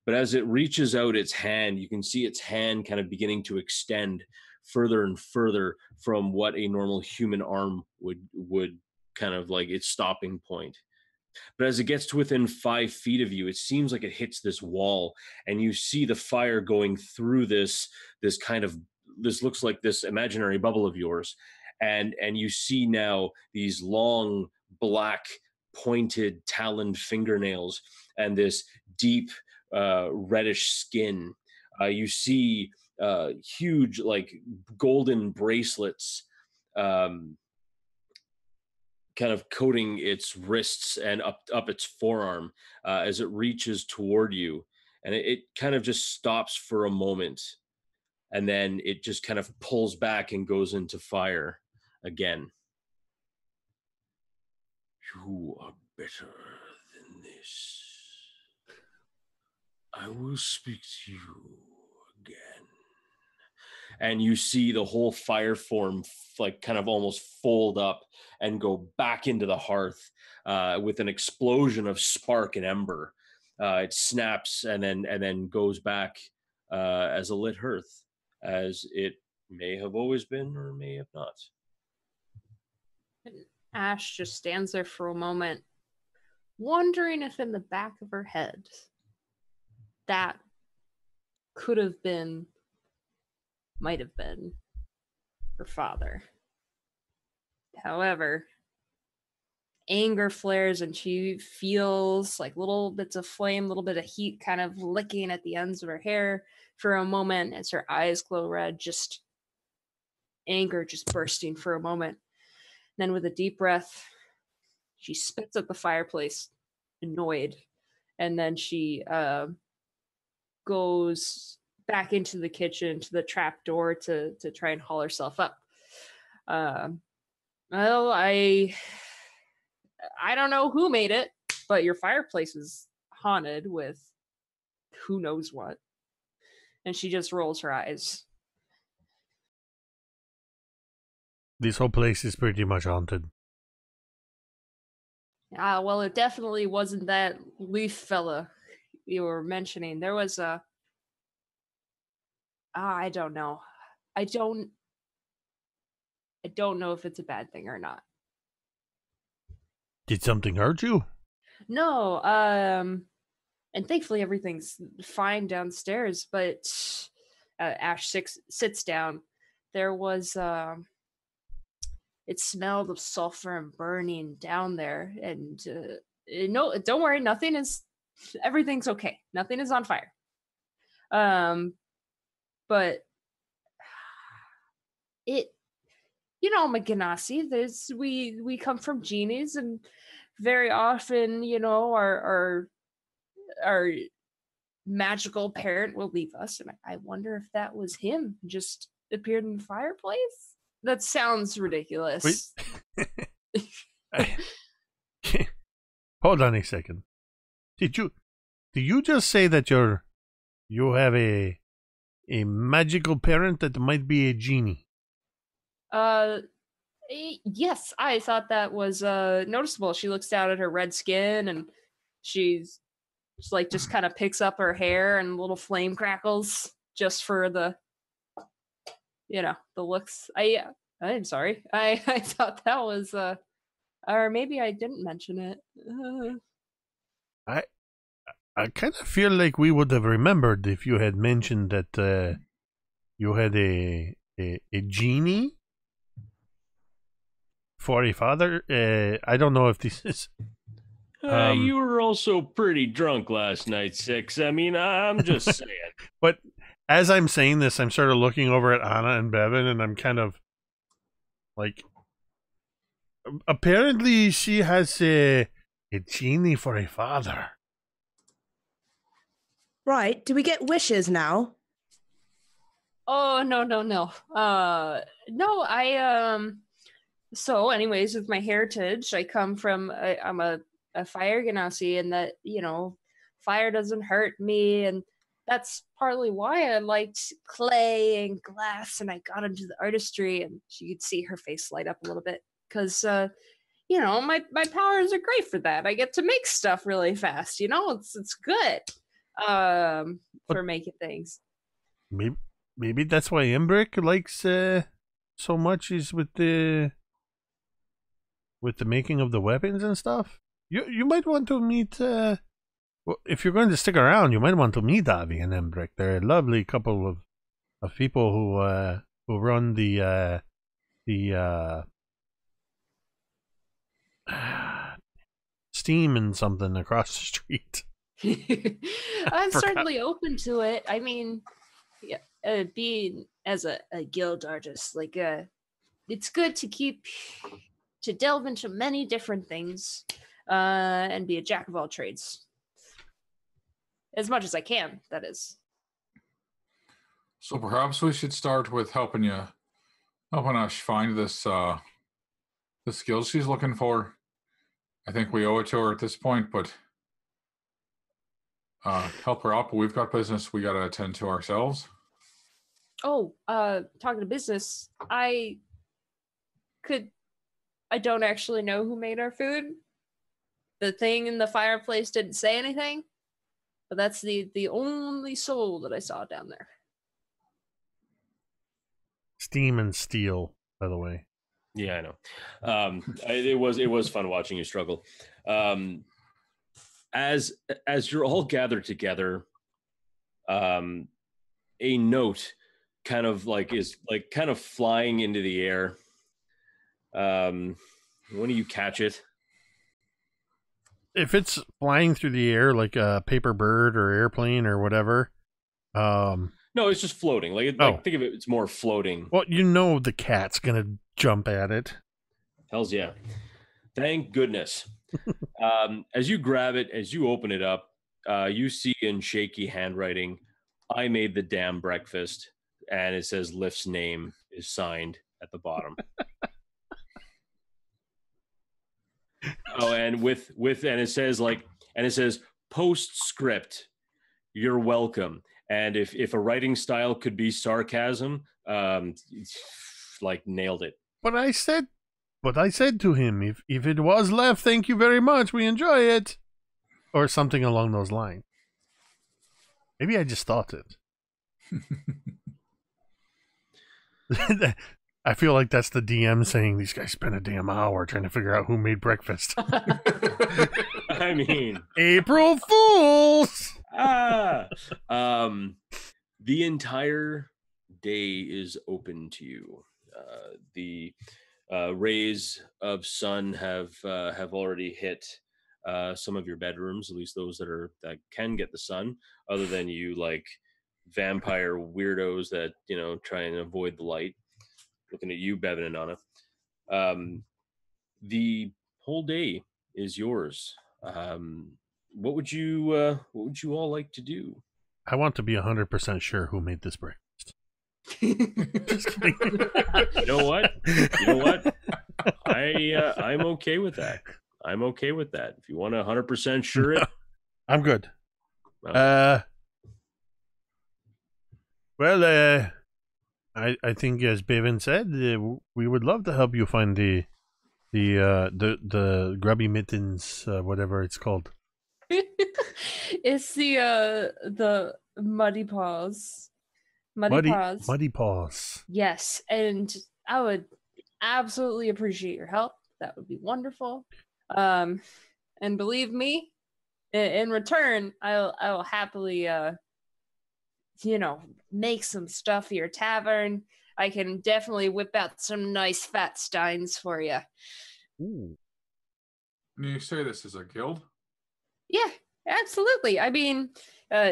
But as it reaches out its hand, you can see its hand kind of beginning to extend further and further from what a normal human arm would kind of like its stopping point. But as it gets to within 5 feet of you, it seems like it hits this wall, and you see the fire going through this looks like this imaginary bubble of yours, and you see now these long black pointed taloned fingernails and this deep reddish skin. You see huge like golden bracelets kind of coating its wrists and up its forearm as it reaches toward you. And it kind of just stops for a moment. And then it just kind of pulls back and goes into fire again. You are better than this. I will speak to you again. And you see the whole fire form like kind of almost fold up and go back into the hearth with an explosion of spark and ember. It snaps and then goes back as a lit hearth, as it may have always been or may have not. Ash just stands there for a moment, wondering if in the back of her head that might have been her father. However, anger flares and she feels like little bits of flame, little bit of heat kind of licking at the ends of her hair for a moment as her eyes glow red, just anger just bursting for a moment. Then with a deep breath, she spits at the fireplace, annoyed, and then she goes back into the kitchen to the trap door to try and haul herself up. Well, I don't know who made it, but your fireplace is haunted with who knows what. And she just rolls her eyes. This whole place is pretty much haunted. Well, it definitely wasn't that leaf fella you were mentioning. There was I don't know. I don't know if it's a bad thing or not. Did something hurt you? No, and thankfully everything's fine downstairs, but Ash sits down. There was it smelled of sulfur and burning down there, and no, don't worry, everything's okay. Nothing is on fire. But it, Maganasi, we come from genies, and very often, our magical parent will leave us, and I wonder if that was him, just appeared in the fireplace. That sounds ridiculous. Hold on a second. Did you just say that you have a magical parent that might be a genie? Yes, I thought that was noticeable. She looks down at her red skin, and she's just kind of picks up her hair, and little flame crackles just for the the looks. I'm sorry. I thought that was Or maybe I didn't mention it. I kind of feel like we would have remembered if you had mentioned that you had a genie for a father. I don't know if this is. You were also pretty drunk last night, Six. I mean, I'm just saying. But as I'm saying this, I'm sort of looking over at Anna and Bevyn, and I'm kind of like, apparently she has a genie for a father. Right. Do we get wishes now? Oh, no. No, so anyways, with my heritage, I come from, I'm a fire genasi, and that, fire doesn't hurt me, and that's partly why I liked clay and glass, and I got into the artistry, and you could see her face light up a little bit, because, my powers are great for that. I get to make stuff really fast, it's good for making things. Maybe that's why Embrick likes so much is with the making of the weapons and stuff. You might want to meet. Well, if you're going to stick around, you might want to meet Avi and Embrick. They're a lovely couple of people who run the Steam and something across the street. I'm certainly open to it. I mean, being as a guild artist, like it's good to delve into many different things and be a jack of all trades as much as I can, that is. So perhaps we should start with helping us find this the skills she's looking for. I think we owe it to her at this point, but help her out. But we've got business we got to attend to ourselves. Oh, talking to business, I don't actually know who made our food. The thing in the fireplace didn't say anything, but that's the only soul that I saw down there. Steam and steel, by the way. Yeah, I know. It was fun watching you struggle. As you're all gathered together, a note kind of flying into the air. When do you catch it? If it's flying through the air like a paper bird or airplane or whatever. No, it's just floating. Like think of it, it's more floating. Well, the cat's gonna jump at it. Hells yeah. Thank goodness. As you grab it, as you open it up, you see in shaky handwriting, "I made the damn breakfast," and it says Lift's name is signed at the bottom. Oh, and it says postscript, "You're welcome." And if a writing style could be sarcasm, nailed it. But I said to him, if it was left, thank you very much, we enjoy it, or something along those lines. Maybe I just thought it. I feel like that's the DM saying these guys spent a damn hour trying to figure out who made breakfast. I mean, April Fools! The entire day is open to you. The rays of sun have already hit some of your bedrooms, at least those that can get the sun, other than you like vampire weirdos that try and avoid the light. Looking at you, Bevyn and Anna. The whole day is yours. What would you all like to do? I want to be 100% sure who made this breakfast. Just kidding. You know what? I'm okay with that. I'm okay with that. If you want to 100% sure it, I'm good. I think, as Bevyn said, we would love to help you find the grubby mittens, whatever it's called. It's the muddy paws. Muddy paws. Yes, and I would absolutely appreciate your help. that would be wonderful. And believe me, in return, I'll happily, make some stuff for your tavern. I can definitely whip out some nice fat steins for you. Ooh. You say this is a guild? Yeah, absolutely. I mean,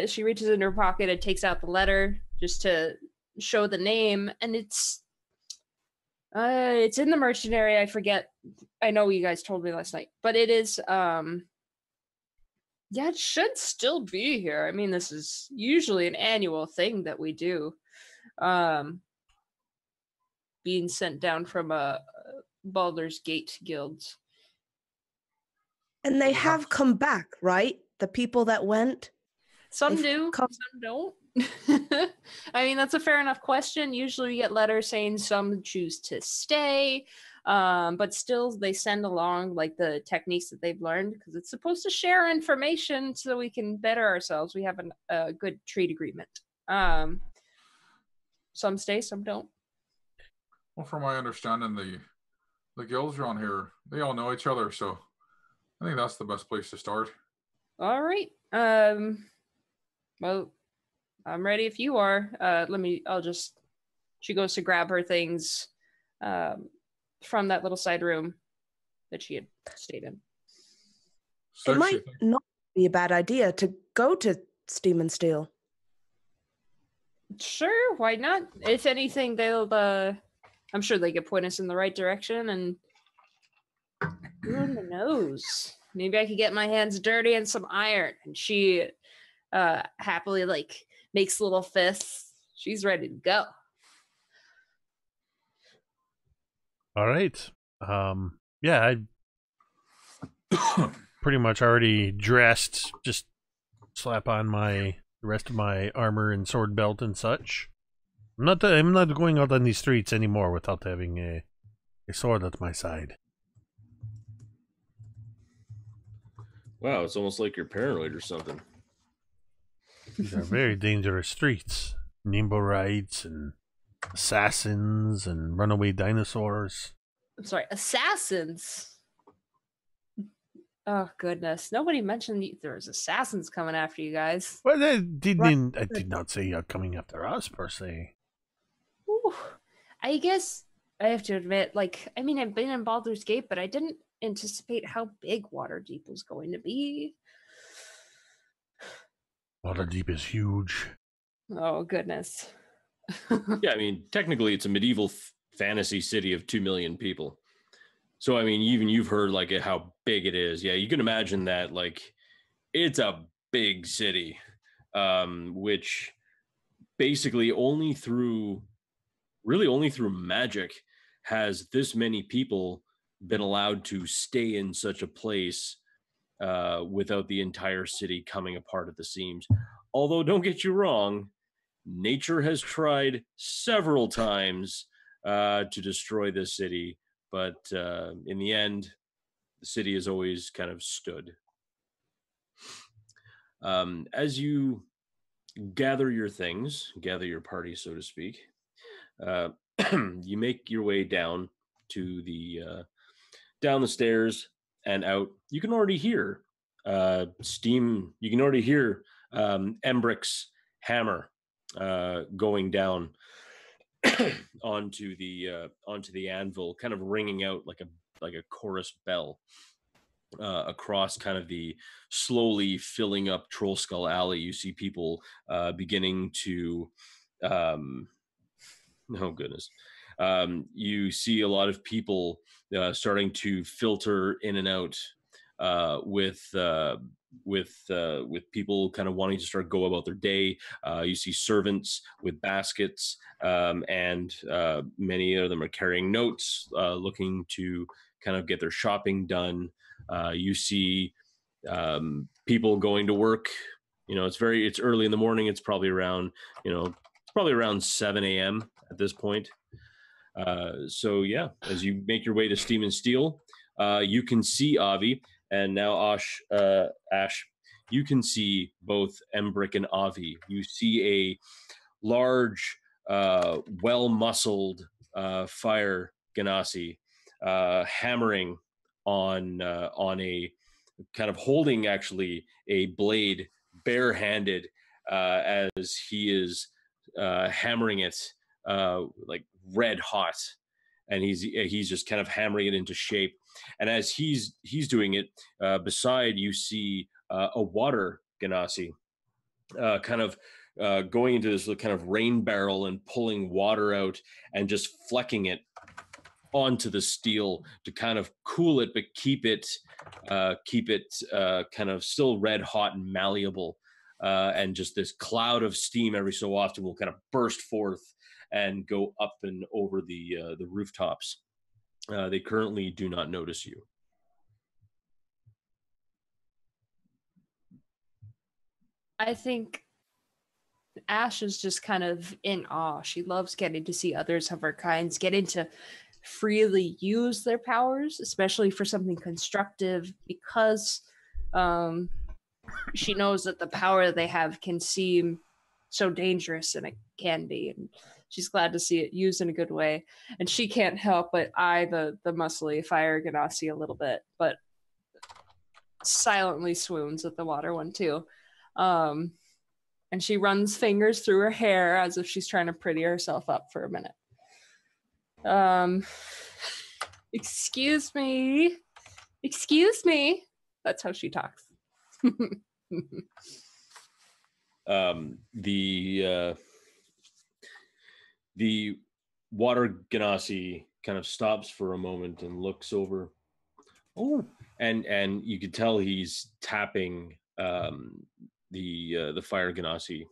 she reaches into her pocket and takes out the letter just to show the name, and it's in the mercenary. I forget. I know you guys told me last night, but it is. Yeah, it should still be here. I mean, this is usually an annual thing that we do. Being sent down from a Baldur's Gate guilds. And they have come back, right? The people that went? Some do, some don't. I mean, that's a fair enough question. Usually we get letters saying some choose to stay, but still they send along like the techniques that they've learned, because it's supposed to share information so we can better ourselves. We have a good trade agreement. Some stay, some don't. Well, from my understanding, the guilds around here, they all know each other, so I think that's the best place to start. All right. Well, I'm ready if you are. She goes to grab her things from that little side room that she had stayed in. It might not be a bad idea to go to Steam and Steel. Sure, why not? If anything, I'm sure they could point us in the right direction, and who knows? Maybe I could get my hands dirty in some iron. And she happily makes little fists. She's ready to go. All right. Yeah, I pretty much already dressed. Just slap on the rest of my armor and sword belt and such. I'm not going out on these streets anymore without having a sword at my side. Wow, it's almost like you're paranoid or something. These are very dangerous streets. Nimborites and assassins and runaway dinosaurs. I'm sorry, assassins? Oh, goodness. Nobody mentioned there's assassins coming after you guys. Well, I did not say coming after us, per se. Ooh, I guess I have to admit, I've been in Baldur's Gate, but I didn't anticipate how big Waterdeep was going to be. Waterdeep is huge. Oh, goodness. Yeah, I mean, technically it's a medieval fantasy city of 2 million people. So, I mean, even you've heard how big it is. Yeah, you can imagine that it's a big city, which basically only through magic has this many people been allowed to stay in such a place without the entire city coming apart at the seams. Although, don't get you wrong, nature has tried several times to destroy this city, but in the end, the city has always kind of stood. As you gather your things, gather your party, so to speak, you make your way down to down the stairs and out. You can already hear steam. You can already hear Embrick's hammer going down onto the anvil, kind of ringing out like a chorus bell across kind of the slowly filling up Troll Skull Alley. You see people beginning to oh goodness. You see a lot of people starting to filter in and out with people kind of wanting to start go about their day. You see servants with baskets, and many of them are carrying notes, looking to kind of get their shopping done. You see people going to work. It's early in the morning. It's probably around 7 a.m. at this point. So yeah, as you make your way to Steam and Steel, you can see Avi, and now Ash, you can see both Embrick and Avi. You see a large, well-muscled fire Ganassi hammering on a kind of holding actually a blade barehanded as he is hammering it like red hot, and he's just kind of hammering it into shape. And as he's doing it, beside you see a water ganassi kind of going into this kind of rain barrel and pulling water out and just flecking it onto the steel to kind of cool it, but keep it kind of still red hot and malleable. And just this cloud of steam every so often will kind of burst forth and go up and over the rooftops. They currently do not notice you. I think Ash is just kind of in awe. She loves getting to see others of her kinds getting to freely use their powers, especially for something constructive, because she knows that the power they have can seem so dangerous, and it can be. And she's glad to see it used in a good way. And she can't help but eye the muscly fire ganassi a little bit, but silently swoons at the water one too. And she runs fingers through her hair as if she's trying to pretty herself up for a minute. Excuse me. That's how she talks. The water ganassi kind of stops for a moment and looks over. Oh, and you could tell he's tapping the fire ganassi,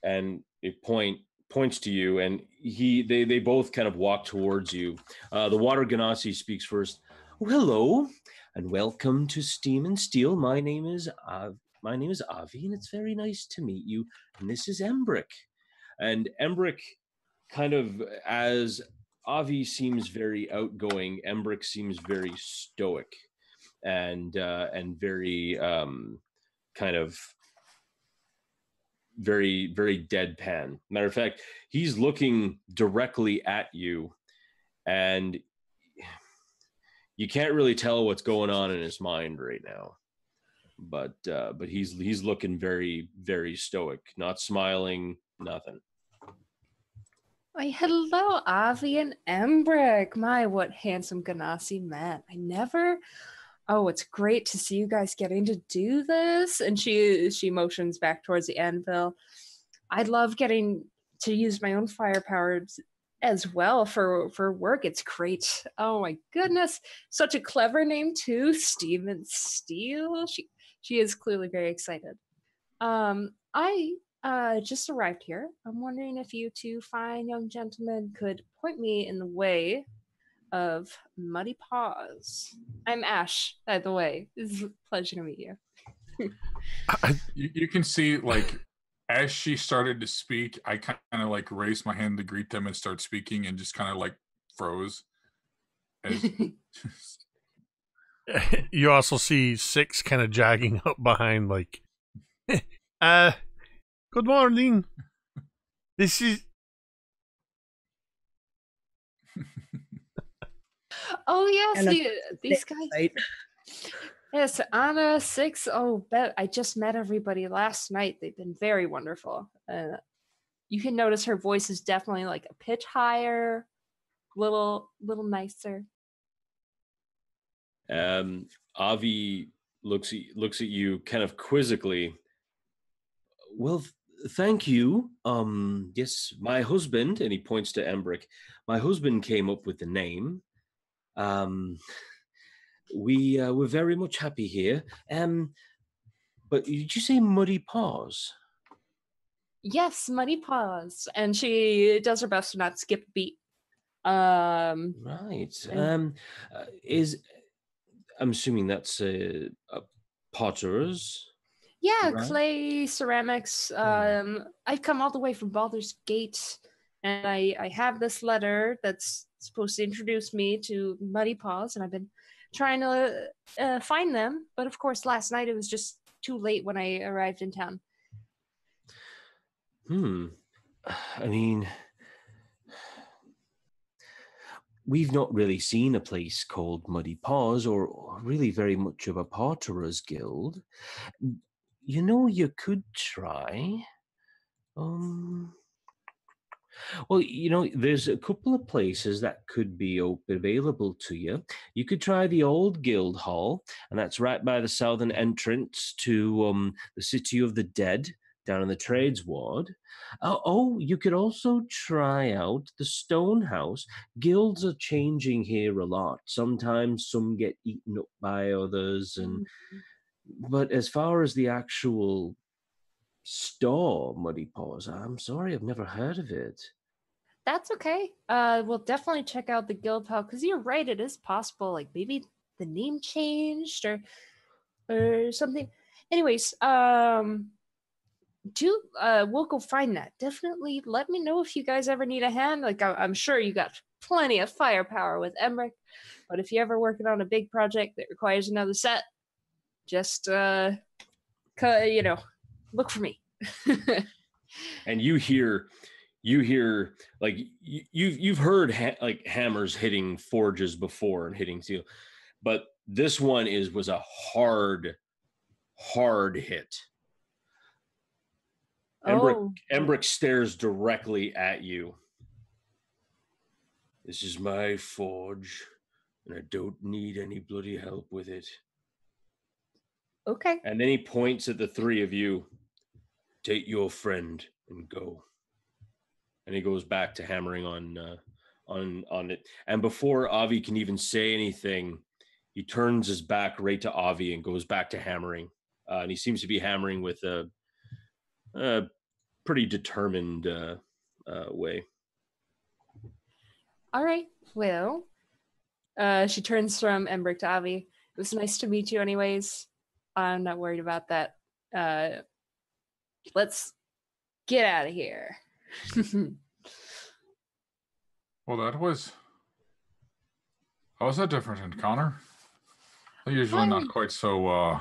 and it points to you, and they both kind of walk towards you. The water ganassi speaks first. Oh, hello, and welcome to Steam and Steel. My name is Avi, and it's very nice to meet you. And this is Embrick. And Embrick, kind of, as Avi seems very outgoing, Embrick seems very stoic and very kind of very, very deadpan. Matter of fact, he's looking directly at you, and you can't really tell what's going on in his mind right now. But he's looking very, very stoic, not smiling, nothing. Why, hello, Avi and Embrick. My, what handsome ganassi men. Oh, it's great to see you guys getting to do this. And she motions back towards the anvil. I'd love getting to use my own firepower as well for work. It's great. Oh my goodness. Such a clever name too. Steam and Steel. She is clearly very excited. I just arrived here. I'm wondering if you two fine young gentlemen could point me in the way of Muddy Paws. I'm Ash, by the way. It's a pleasure to meet you. You can see, like, as she started to speak, I kind of like raised my hand to greet them and start speaking, and just kind of like froze. You also see Six kind of jogging up behind, like, good morning. This is. Oh yes, these guys. Right? Yes, Anna, Six. Oh, Bet. I just met everybody last night. They've been very wonderful. You can notice her voice is definitely like a pitch higher, little nicer. Avi looks at you kind of quizzically. Well, thank you. Yes, my husband, and he points to Embrick. My husband came up with the name. We're very much happy here. But did you say Muddy Paws? Yes, Muddy Paws, and she does her best to not skip a beat. Right. I'm assuming that's a potter's. Yeah, right? clay, ceramics. I've come all the way from Baldur's Gate, and I have this letter that's supposed to introduce me to Muddy Paws, and I've been trying to find them, but of course last night it was just too late when I arrived in town. I mean, we've not really seen a place called Muddy Paws or really very much of a Potterer's Guild. You know, you could try. Well, you know, there's a couple of places that could be available to you. You could try the old guild hall, and that's right by the southern entrance to the City of the Dead down in the Trades Ward. You could also try out the Stone House. Guilds are changing here a lot. Sometimes some get eaten up by others, but as far as the actual store, Muddy Paws, I'm sorry, I've never heard of it. That's okay. We'll definitely check out the guild hall because you're right. It is possible, like maybe the name changed or something. Anyways, we'll go find that. Definitely let me know if you guys ever need a hand. Like I'm sure you got plenty of firepower with Emmerich, but if you're ever working on a big project that requires another set, just look for me. And you hear like you've heard like hammers hitting forges before and hitting steel, but this one was a hard hit. Emmerich stares directly at you. This is my forge, and I don't need any bloody help with it. Okay. And then he points at the three of you. Take your friend and go. And he goes back to hammering on it. And before Avi can even say anything, he turns his back right to Avi and goes back to hammering. And he seems to be hammering with a pretty determined way. All right. Well, she turns from Emmerich to Avi. It was nice to meet you anyways. I'm not worried about that. Let's get out of here. Well, that was a different encounter. They're usually not quite so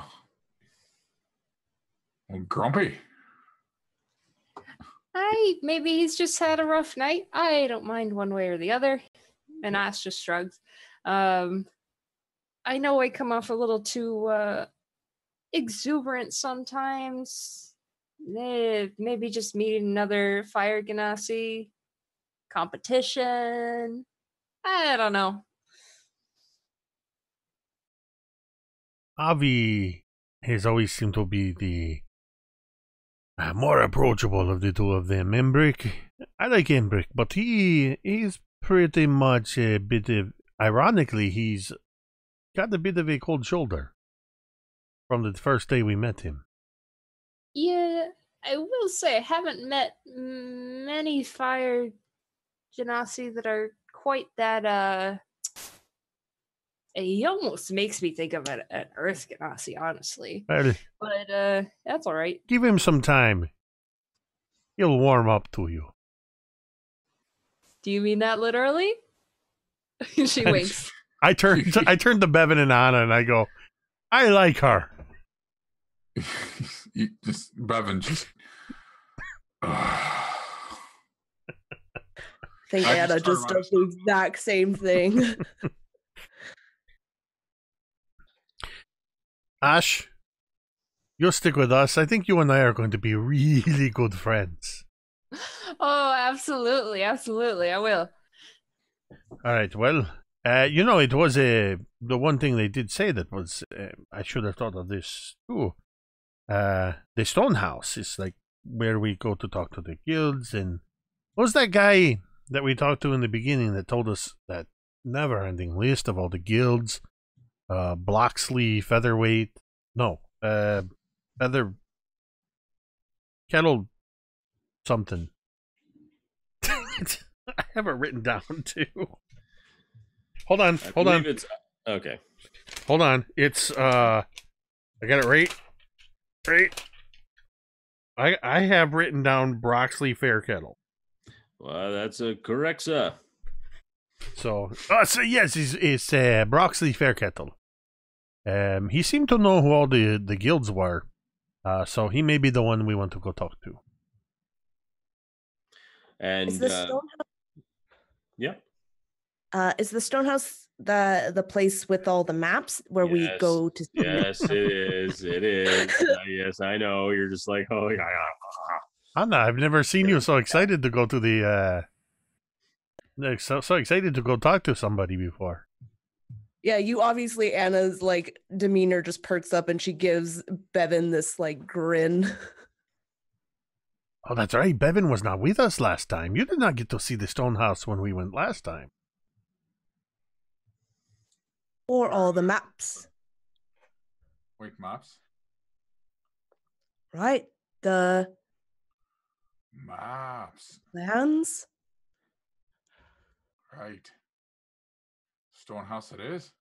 grumpy. Maybe he's just had a rough night. I don't mind one way or the other. And Ash just shrugs. I know I come off a little too exuberant sometimes. Maybe just meeting another Fire Ganassi competition. I don't know. Avi has always seemed to be the more approachable of the two of them. Emmerich, I like Emmerich, but he's pretty much a bit of, ironically, he's got a bit of a cold shoulder from the first day we met him. Yeah, I will say I haven't met many Fire Genasi that are quite that he almost makes me think of an Earth Genasi, honestly. Well, but that's all right. Give him some time. He'll warm up to you. Do you mean that literally? She winks. I turned to Bevyn and Anna and I go, I like her. Bevyn just. I think Anna just does the exact same thing. Ash, you'll stick with us. I think you and I are going to be really good friends. Oh, absolutely. Absolutely. I will. All right. Well, it was the one thing they did say that was, I should have thought of this too. The Stone House is like where we go to talk to the guilds. And what was that guy that we talked to in the beginning that told us that never-ending list of all the guilds? Bloxley, Featherweight, Feather, Kettle, something. I have it written down too. Hold on. It's okay. Hold on. It's I got it right. I have written down Broxley Fairkettle. Well, that's a correct, sir. So yes, it's Broxley Fairkettle. He seemed to know who all the guilds were, so he may be the one we want to go talk to. And is the Stone House? Yeah. Is the Stonehouse the place with all the maps where we Yes. go to? Yes, it is. It is. Yes, I know. You're just like, oh yeah. Anna, I've never seen you so excited to go to the so excited to go talk to somebody before. Yeah, you obviously, Anna's like demeanor just perks up and she gives Bevyn this like grin. Oh, that's right. Bevyn was not with us last time. You did not get to see the Stonehouse when we went last time. Or all the maps. Wait, maps? Right. The Maps. plans. Right. Stonehouse it is.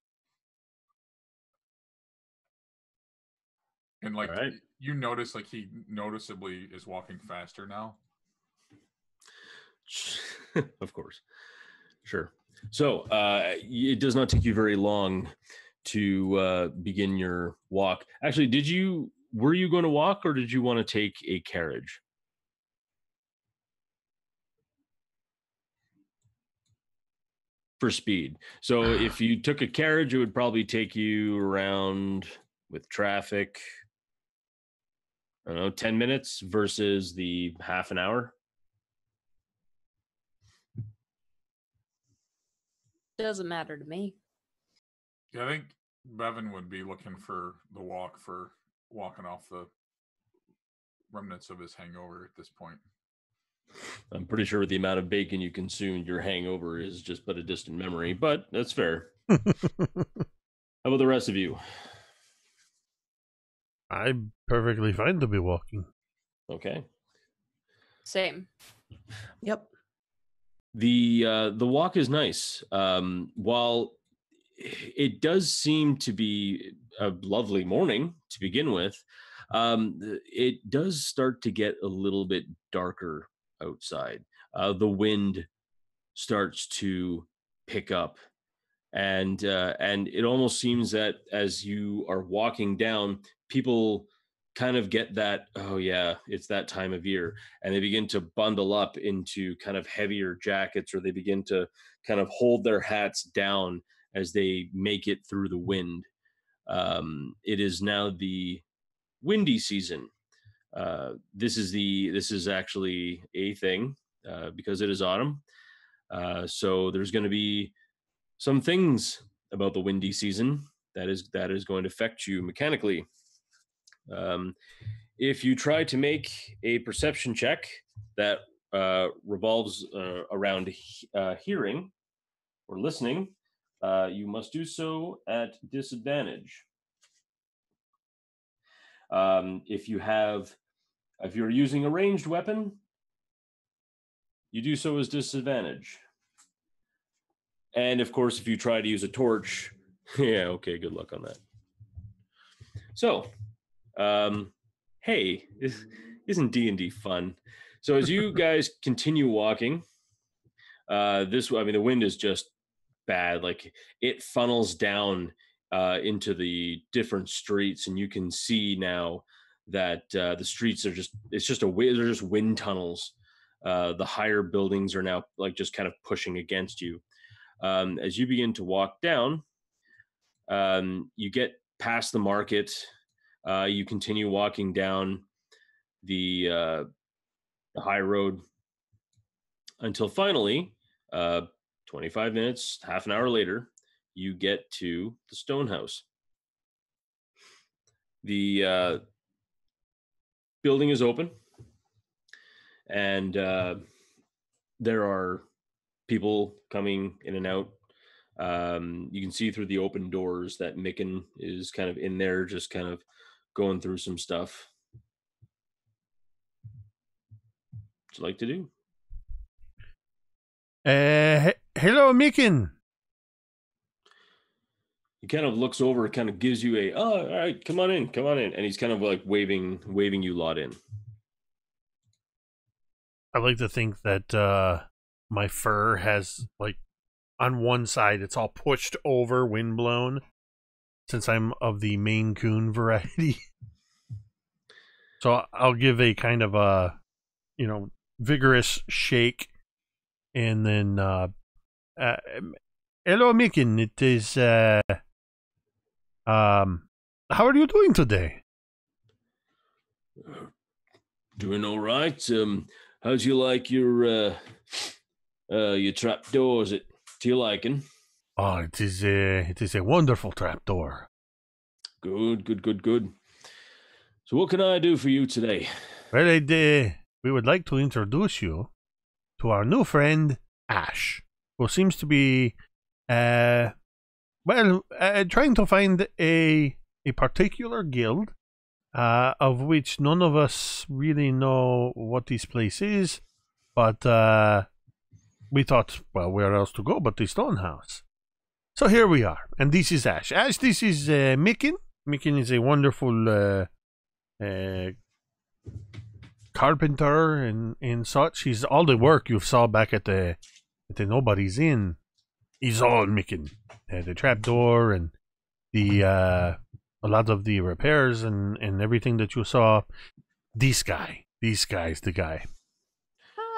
And like Alright. you notice, like he noticeably is walking faster now. Of course. Sure. So it does not take you very long to begin your walk. Actually, were you going to walk or did you want to take a carriage? For speed. So if you took a carriage, it would probably take you around, with traffic, I don't know, 10 minutes versus the half an hour. Doesn't matter to me. Yeah, I think Bevyn would be looking for the walk for walking off the remnants of his hangover at this point. I'm pretty sure with the amount of bacon you consumed, your hangover is just but a distant memory, but that's fair. How about the rest of you? I'm perfectly fine to be walking. Okay. Same. Yep. The walk is nice. While it does seem to be a lovely morning to begin with, it does start to get a little bit darker outside. The wind starts to pick up, and it almost seems that as you are walking down, people kind of get that, oh yeah, it's that time of year, and they begin to bundle up into kind of heavier jackets, or they begin to kind of hold their hats down as they make it through the wind. It is now the windy season. This is actually a thing because it is autumn. So there's going to be some things about the windy season that is going to affect you mechanically. If you try to make a perception check that revolves around hearing or listening, you must do so at disadvantage. If you're using a ranged weapon, you do so as disadvantage. And of course, if you try to use a torch, yeah, okay, good luck on that. So, hey, isn't D&D fun? So as you guys continue walking, the wind is just bad. Like it funnels down into the different streets, and you can see now that the streets are they're just wind tunnels. The higher buildings are now like just kind of pushing against you. As you begin to walk down, you get past the market. You continue walking down the high road until finally, 25 minutes, half an hour later, you get to the Stonehouse. The building is open, and there are people coming in and out. You can see through the open doors that Micken is kind of in there, just kind of going through some stuff. What'd you like to do? Hello, Micken. He kind of looks over, kind of gives you all right, come on in, and he's kind of like waving you lot in. I like to think that my fur has, like, on one side, it's all pushed over, windblown, since I'm of the Maine Coon variety. So I'll give a kind of a, vigorous shake, and then Hello, Mikin. It is, how are you doing today? Doing all right. How's you like your trap door? Is it to your liking? Oh, it is a wonderful trapdoor. Good. So what can I do for you today? Well, we would like to introduce you to our new friend, Ash, who seems to be, trying to find a particular guild, of which none of us really know what this place is, but we thought, well, where else to go but the Stone House? So here we are, and this is Ash. Ash, this is Mikin. Mikin is a wonderful carpenter and such. He's all the work you saw back at the Nobody's Inn. He's all Mikin. The trapdoor and the a lot of the repairs and everything that you saw. This guy's the guy.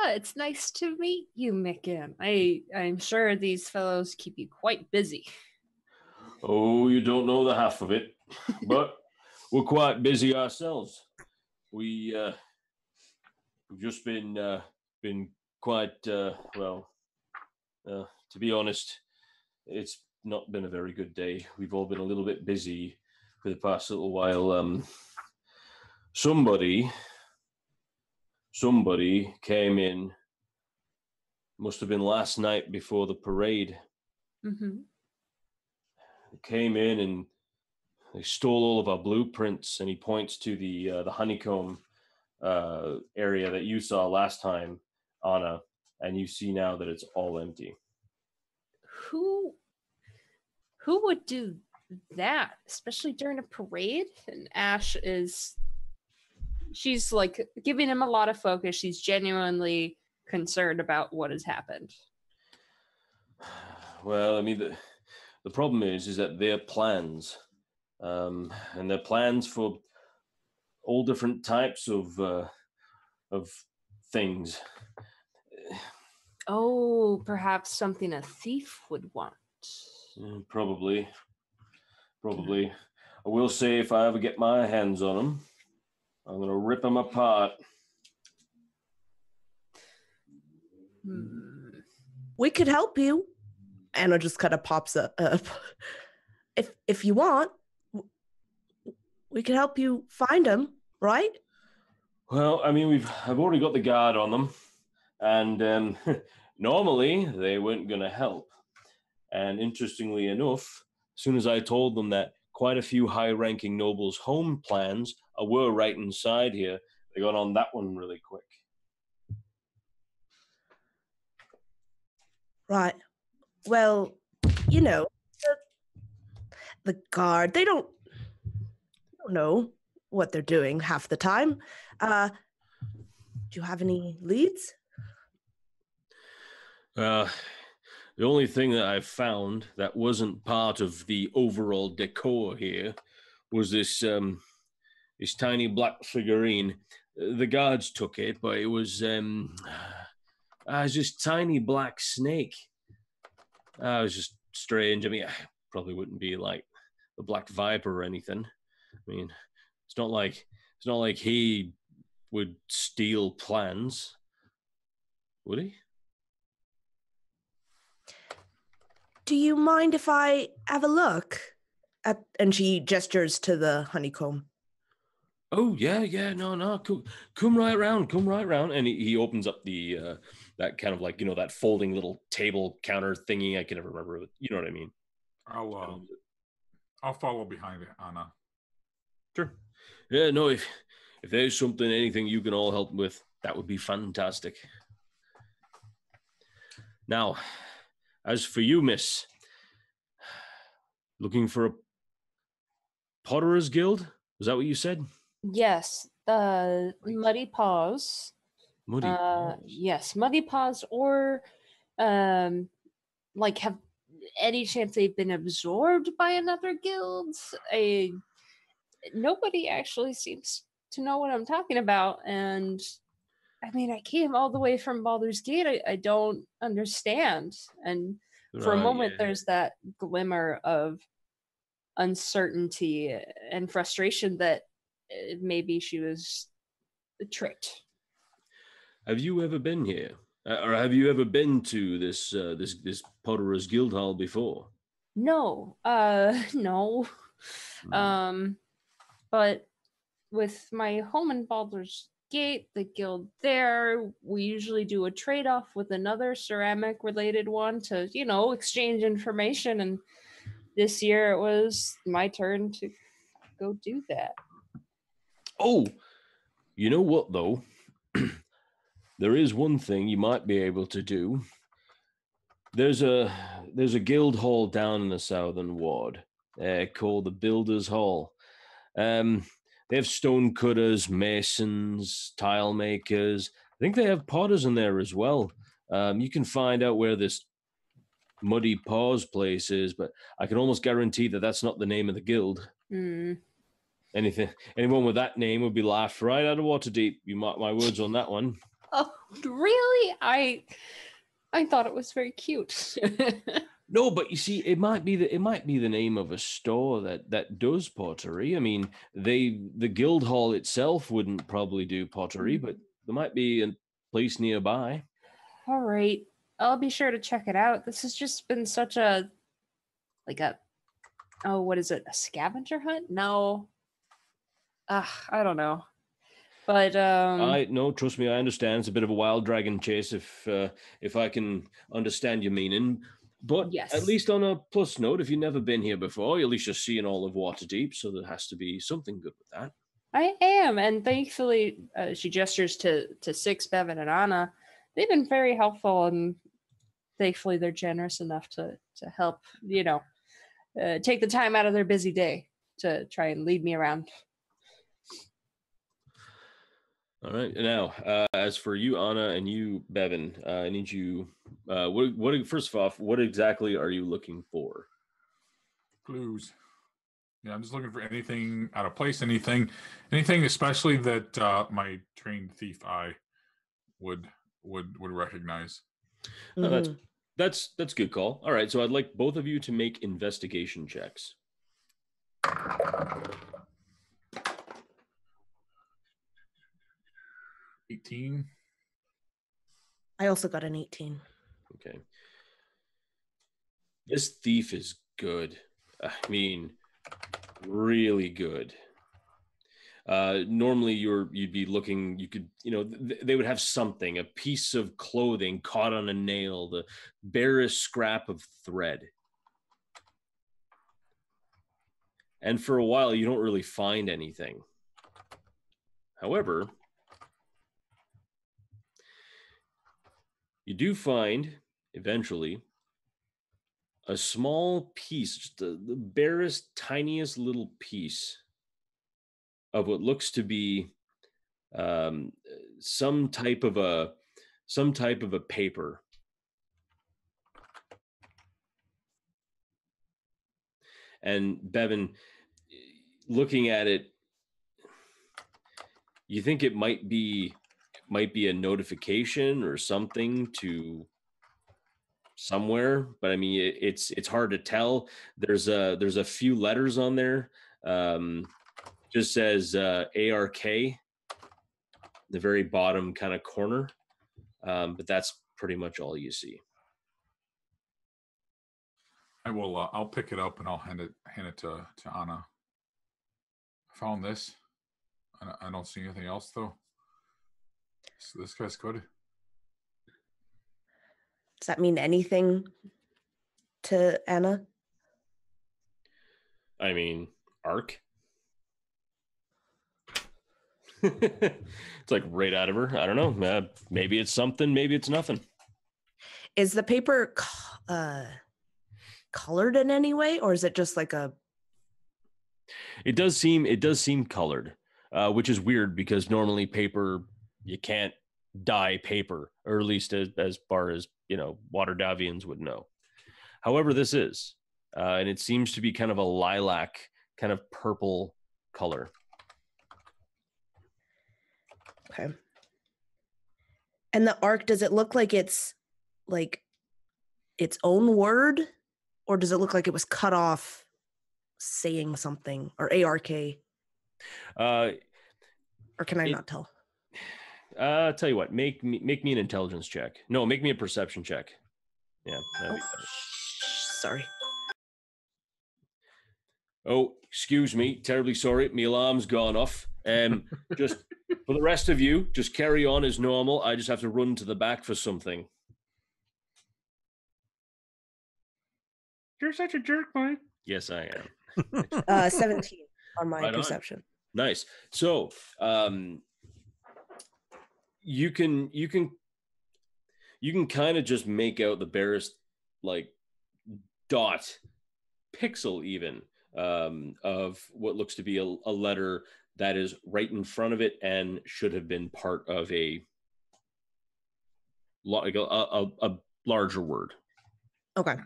It's nice to meet you, Mikin. I'm sure these fellows keep you quite busy. Oh, you don't know the half of it, but we're quite busy ourselves. We've just been quite to be honest, it's not been a very good day. We've all been a little bit busy for the past little while. Somebody came in, must have been last night before the parade. Mm-hmm. Came in and they stole all of our blueprints, and he points to the honeycomb area that you saw last time, Anna, and you see now that it's all empty. Who would do that, especially during a parade? And Ash she's like giving him a lot of focus. She's genuinely concerned about what has happened. Well, I mean, the problem is that their plans, and their plans for all different types of things. Oh, perhaps something a thief would want. Probably. I will say, if I ever get my hands on them, I'm going to rip them apart. We could help you. Anna just kind of pops up. If you want, we can help you find them, right? Well, I mean, I've already got the guard on them, and normally they weren't going to help. And interestingly enough, as soon as I told them that quite a few high-ranking nobles' home plans were right inside here, they got on that one really quick. Right. Well, you know, the guard, they don't know what they're doing half the time. Do you have any leads? The only thing that I found that wasn't part of the overall decor here was this tiny black figurine. The guards took it, but it was this tiny black snake. It was just strange. I mean, it probably wouldn't be like the Black Viper or anything. I mean, it's not like he would steal plans, would he? Do you mind if I have a look? And she gestures to the honeycomb. Oh, yeah, no, come right round. And he opens up the, that kind of like, that folding little table counter thingy. I can never remember it. You know what I mean? I'll follow behind it, Anna. Sure. Yeah, no, if there's anything you can all help with, that would be fantastic. Now, as for you, miss, looking for a Potter's Guild? Was that what you said? Yes, Muddy Paws. Muddy Paws? Yes, Muddy Paws, or have any chance they've been absorbed by another guild? Nobody actually seems to know what I'm talking about, and I mean, I came all the way from Baldur's Gate. I don't understand. And For a moment, yeah. there's that glimmer of uncertainty and frustration that maybe she was tricked. Have you ever been here? Or have you ever been to this Potterer's Guild Hall before? No, no. But with my home in Baldur's Gate, the guild there, we usually do a trade-off with another ceramic-related one to, exchange information. And this year it was my turn to go do that. Oh, you know what, though? There is one thing you might be able to do. There's a guild hall down in the southern ward called the Builders Hall. They have stone cutters, masons, tile makers. I think they have potters in there as well. You can find out where this Muddy Paws place is, but I can almost guarantee that that's not the name of the guild. Anyone with that name would be laughed right out of Waterdeep. You mark my words on that one. Oh, really? I thought it was very cute. No, but you see, it might be the name of a store that does pottery. I mean, the guild hall itself wouldn't probably do pottery, but there might be a place nearby. All right, I'll be sure to check it out. This has just been such a what is it? A scavenger hunt? No, I don't know. But no, trust me, I understand. It's a bit of a wild dragon chase, if I can understand your meaning. But yes. At least on a plus note, if you've never been here before, at least you're seeing all of Waterdeep, so there has to be something good with that. I am, and thankfully, she gestures to Six, Bevyn, and Anna. They've been very helpful, and thankfully, they're generous enough to help. Take the time out of their busy day to try and lead me around. All right. Now, as for you, Anna, and you, Bevyn, I need you. First off, what exactly are you looking for? Clues. Yeah, I'm just looking for anything out of place, anything, especially that my trained thief eye would recognize. Oh, that's a good call. All right, so I'd like both of you to make investigation checks. 18. I also got an 18. Okay. This thief is good. I mean, really good. Normally you'd be looking, they would have something, a piece of clothing caught on a nail, the barest scrap of thread. And for a while, you don't really find anything. However, you do find, eventually, a small piece, just the barest, tiniest little piece of what looks to be some type of a paper. And Bevyn, looking at it, you think it might be a notification or something to somewhere, but I mean it's hard to tell. There's a few letters on there. Just says ARK, the very bottom kind of corner, but that's pretty much all you see. I will. I'll pick it up and I'll hand it to Anna. I found this. I don't see anything else though. So this guy's good. Does that mean anything to Anna? I mean, ARK. It's like right out of her. I don't know. Maybe it's something. Maybe it's nothing. Is the paper colored in any way, or is it just like a? It does seem colored, which is weird because normally paper, you can't dye paper, or at least as far as Waterdavians would know. However, this is, and it seems to be kind of a lilac, kind of purple color. Okay. And the arc, does it look like it's like its own word, or does it look like it was cut off saying something, or ARK? Or can I not tell? Tell you what, make me an intelligence check. No, make me a perception check. Yeah, that'd be better. Sorry. Oh, excuse me. Terribly sorry. My alarm's gone off. Just for the rest of you, just carry on as normal. I just have to run to the back for something. You're such a jerk, Mike. Yes, I am. 17 on my Right on. perception. Nice. So, you can kind of just make out the barest like dot pixel even of what looks to be a letter that is right in front of it and should have been part of a larger word. Okay.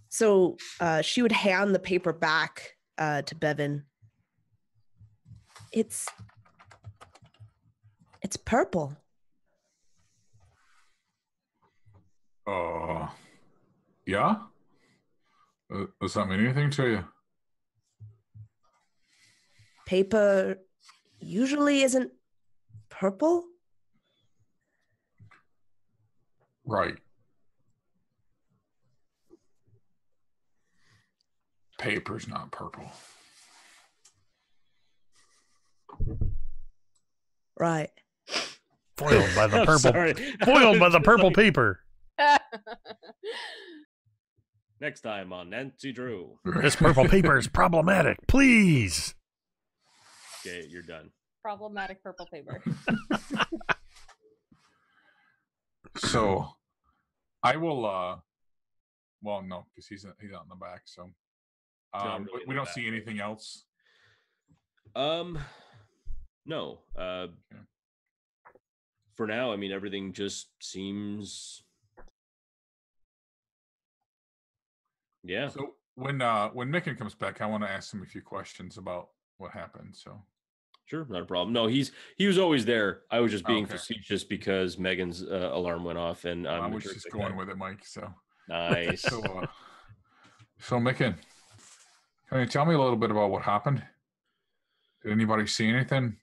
So she would hand the paper back to Bevyn. It's purple. Yeah? Does that mean anything to you? Paper usually isn't purple. Right. Paper's not purple. Right. Foiled by the purple. Foiled by the purple paper. Next time on Nancy Drew. This purple paper is problematic. Please. Okay, you're done. Problematic purple paper. So, I will. Well, no, because he's out in the back. So, really we don't see anything else. No. For now, I mean, everything just seems. Yeah. So when Micken comes back, I want to ask him a few questions about what happened. So. Sure, not a problem. No, he was always there. I was just being Okay. facetious because Megan's alarm went off, and I was just going with it, Mike. So nice. So Micken, can you tell me a little bit about what happened? Did anybody see anything? Do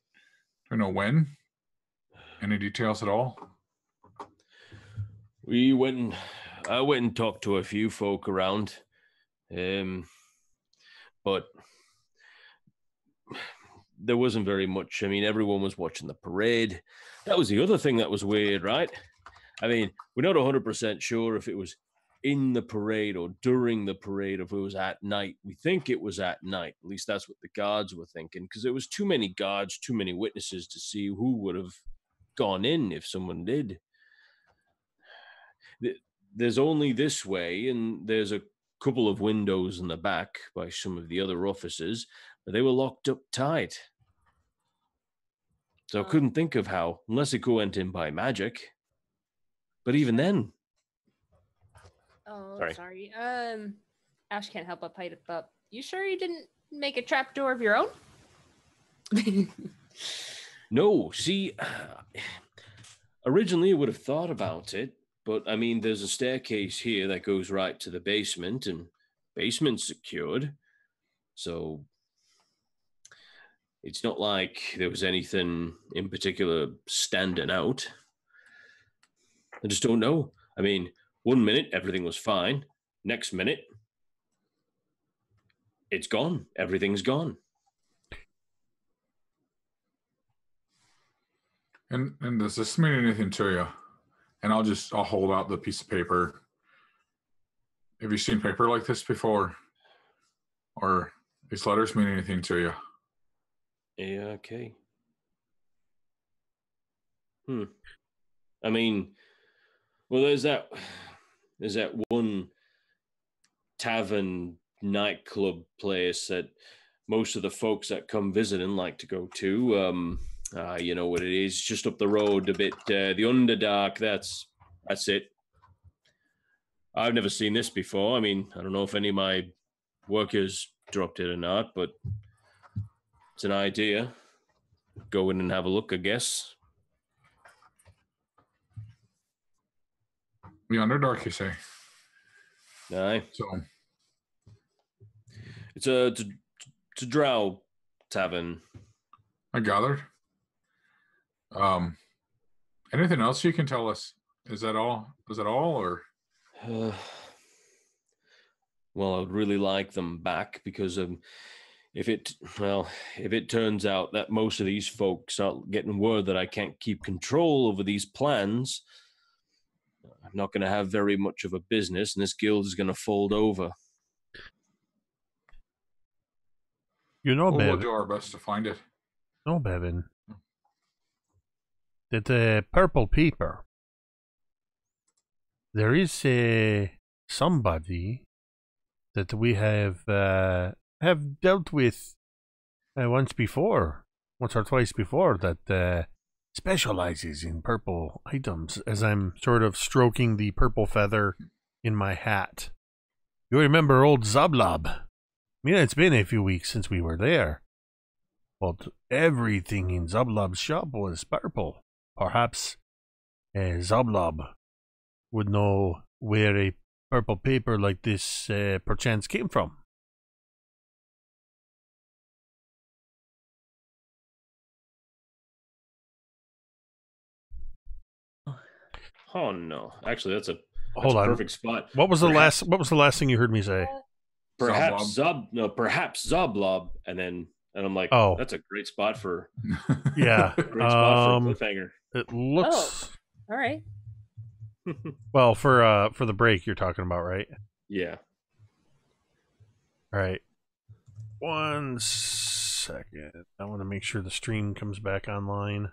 you know when? Any details at all? I went and talked to a few folk around, but there wasn't very much. I mean, everyone was watching the parade. That was the other thing that was weird, right? I mean, we're not 100% sure if it was in the parade or during the parade, or if it was at night. We think it was at night. At least that's what the guards were thinking, because there was too many guards, too many witnesses to see who would have gone in if someone did. There's only this way, and there's a couple of windows in the back by some of the other officers, but they were locked up tight. So I couldn't think of how, unless it went in by magic. But even then. Oh, sorry. Ash can't help but pipe it up. You sure you didn't make a trapdoor of your own? No, see, originally I would have thought about it, but I mean, there's a staircase here that goes right to the basement, and basement's secured. So it's not like there was anything in particular standing out. I just don't know. I mean, 1 minute, everything was fine. Next minute, it's gone. Everything's gone. And does this mean anything to you? And I'll hold out the piece of paper. Have you seen paper like this before? Or these letters mean anything to you? Yeah, okay. I mean, well, there's that one tavern nightclub place that most of the folks that come visiting like to go to. You know what it is, just up the road a bit. The Underdark, that's it. I've never seen this before. I mean, I don't know if any of my workers dropped it or not, but it's an idea. Go in and have a look, I guess. The Underdark, you say? Aye. So It's a drow tavern. I gathered. Anything else you can tell us? Is that all? Is that all, or? Well, I would really like them back because if it turns out that most of these folks are getting word that I can't keep control over these plans, I'm not going to have very much of a business, and this guild is going to fold over. You know, Well, we'll Bevyn. do our best to find it. No, Bevyn. That the purple paper. There is somebody that we have dealt with once or twice before that specializes in purple items. As I'm sort of stroking the purple feather in my hat. You remember old Zoblob? I mean, it's been a few weeks since we were there. But everything in Zoblob's shop was purple. Perhaps Zoblob would know where a purple paper like this perchance came from. Oh no! Actually, that's a Hold on. perfect spot. What was the last thing you heard me say? Perhaps Zoblob, and I'm like, oh, that's a great spot for yeah, great spot for a cliffhanger. It looks all right. well for the break you're talking about, right? Yeah. All right. 1 second. I want to make sure the stream comes back online.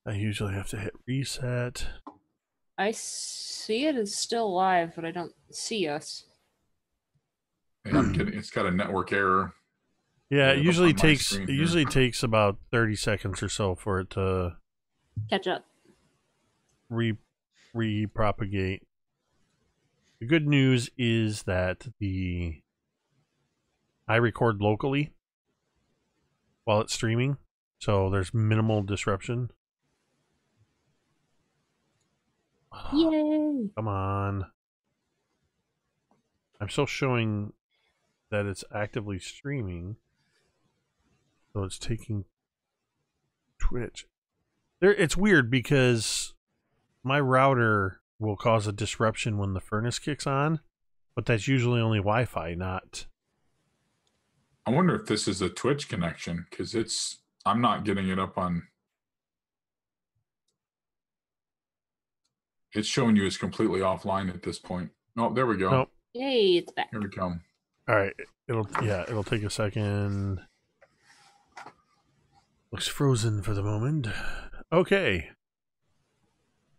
I usually have to hit reset. I see it is still live, but I don't see us. Yeah, I'm kidding. It's got a network error. Yeah, it usually screen takes about 30 seconds or so for it to catch up. Repropagate. The good news is that I record locally while it's streaming, so there's minimal disruption. Yay! Come on. I'm still showing that it's actively streaming. So it's taking Twitch. It's weird because my router will cause a disruption when the furnace kicks on, but that's usually only Wi-Fi, not... I wonder if this is a Twitch connection, because I'm not getting it up on... It's showing you as completely offline at this point. Oh, there we go. Nope. Yay, it's back. Here we come. All right. It'll take a second. Looks frozen for the moment. Okay.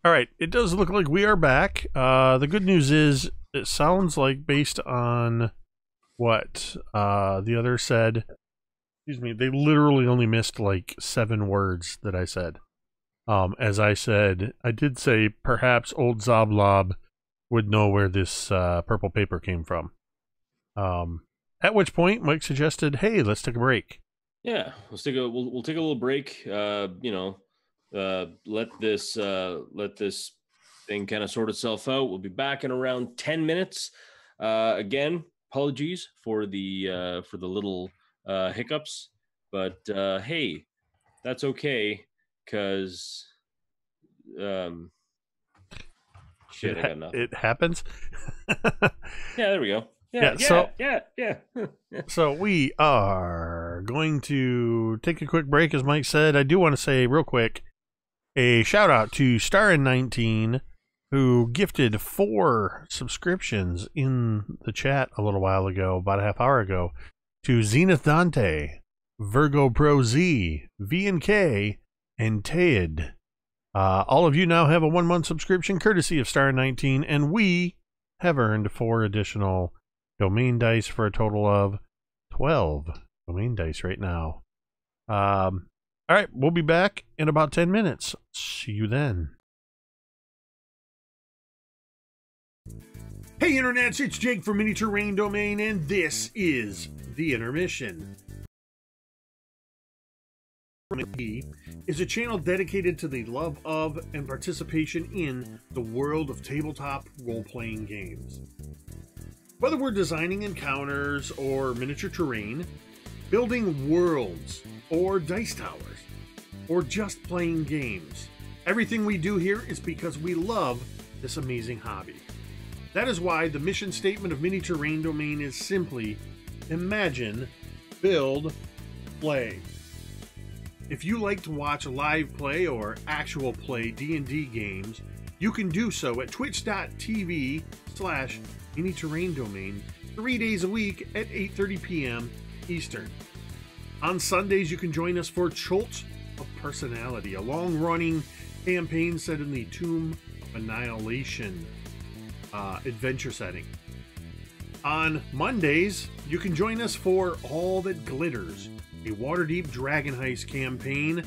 All right. It does look like we are back. The good news is it sounds like, based on what the other said, excuse me, they literally only missed like 7 words that I said. As I said, I did say perhaps old Zoblob would know where this purple paper came from. At which point Mike suggested, "Hey, let's take a break." Yeah, we'll take a little break. Let this thing kind of sort itself out. We'll be back in around 10 minutes. Again, apologies for the little hiccups, but hey, that's okay. Because, shit, I got nothing. It happens. Yeah, there we go. Yeah. So we are going to take a quick break, as Mike said. I do want to say real quick a shout out to Starin19, who gifted 4 subscriptions in the chat a little while ago, about a half hour ago, to Zenith Dante, Virgo Pro Z, V&K, and Taid. All of you now have a 1-month subscription courtesy of Star19, and we have earned 4 additional domain dice for a total of 12 domain dice right now. All right, we'll be back in about 10 minutes. See you then. Hey internets, it's Jake from Mini Terrain Domain, and this is The Intermission. is a channel dedicated to the love of and participation in the world of tabletop role-playing games. Whether we're designing encounters or miniature terrain, building worlds or dice towers, or just playing games, everything we do here is because we love this amazing hobby. That is why the mission statement of Mini Terrain Domain is simply imagine, build, play. If you like to watch live play or actual play D&D games, you can do so at twitch.tv/Mini Terrain Domain 3 days a week at 8:30 p.m. Eastern. On Sundays, you can join us for Cult of Personality, a long-running campaign set in the Tomb of Annihilation adventure setting. On Mondays, you can join us for All That Glitters, a Waterdeep Dragon Heist campaign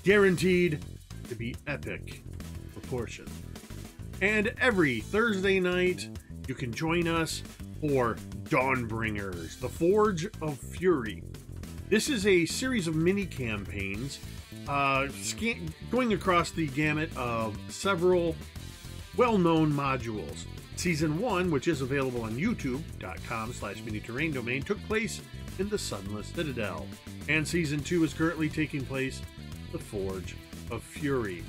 guaranteed to be epic proportions. And every Thursday night, you can join us for Dawnbringers, the Forge of Fury. This is a series of mini campaigns going across the gamut of several well-known modules. Season 1, which is available on youtube.com/Mini Terrain Domain, took place in the Sunless Citadel, and Season 2 is currently taking place in the Forge of Fury.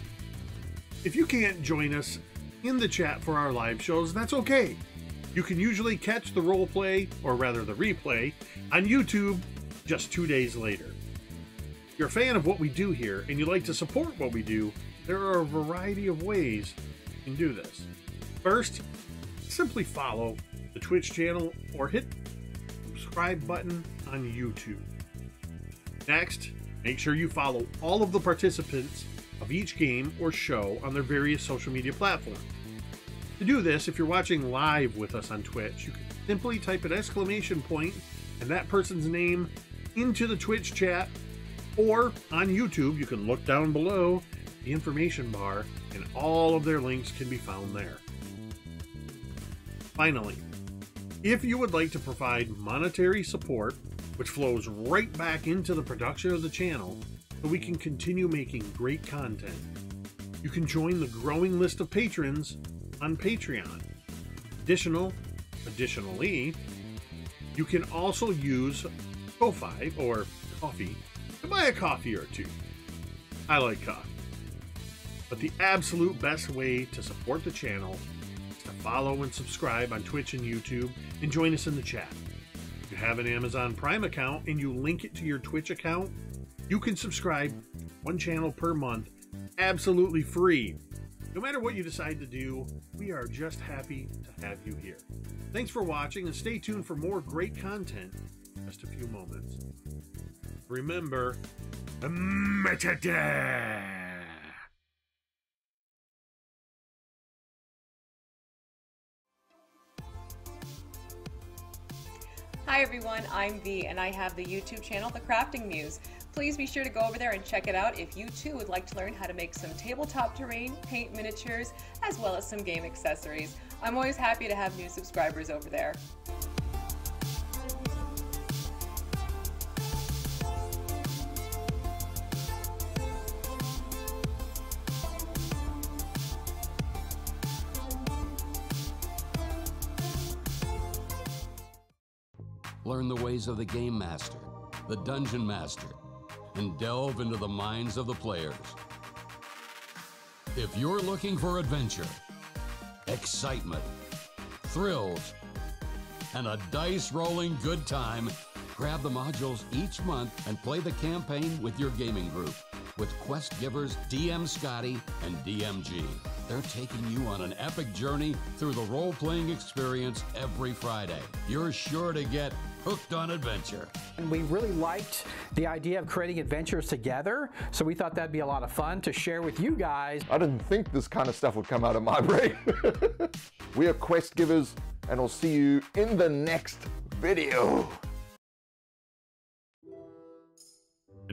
If you can't join us in the chat for our live shows, that's okay. You can usually catch the roleplay, or rather the replay, on YouTube just 2 days later. If you're a fan of what we do here and you'd like to support what we do, there are a variety of ways you can do this. First, simply follow the Twitch channel or hit the subscribe button on YouTube. Next, make sure you follow all of the participants of each game or show on their various social media platforms. To do this, if you're watching live with us on Twitch, you can simply type an exclamation point and that person's name into the Twitch chat, or on YouTube, you can look down below the information bar and all of their links can be found there. Finally, if you would like to provide monetary support, which flows right back into the production of the channel so we can continue making great content, you can join the growing list of patrons on Patreon. Additionally, you can also use Ko-Fi or Coffee to buy a coffee or two. I like coffee. But the absolute best way to support the channel is to follow and subscribe on Twitch and YouTube and join us in the chat. If you have an Amazon Prime account and you link it to your Twitch account, you can subscribe to one channel per month absolutely free. No matter what you decide to do, we are just happy to have you here. Thanks for watching and stay tuned for more great content in just a few moments. Remember, metadata! Hi everyone, I'm V and I have the YouTube channel, The Crafting Muse. Please be sure to go over there and check it out if you too would like to learn how to make some tabletop terrain, paint miniatures, as well as some game accessories. I'm always happy to have new subscribers over there. Learn the ways of the Game Master, the Dungeon Master, and delve into the minds of the players. If you're looking for adventure, excitement, thrills, and a dice-rolling good time, grab the modules each month and play the campaign with your gaming group with quest givers DM Scotty and DMG. They're taking you on an epic journey through the role-playing experience every Friday. You're sure to get hooked on adventure. And we really liked the idea of creating adventures together, so we thought that'd be a lot of fun to share with you guys. I didn't think this kind of stuff would come out of my brain. We are quest givers, and I'll see you in the next video.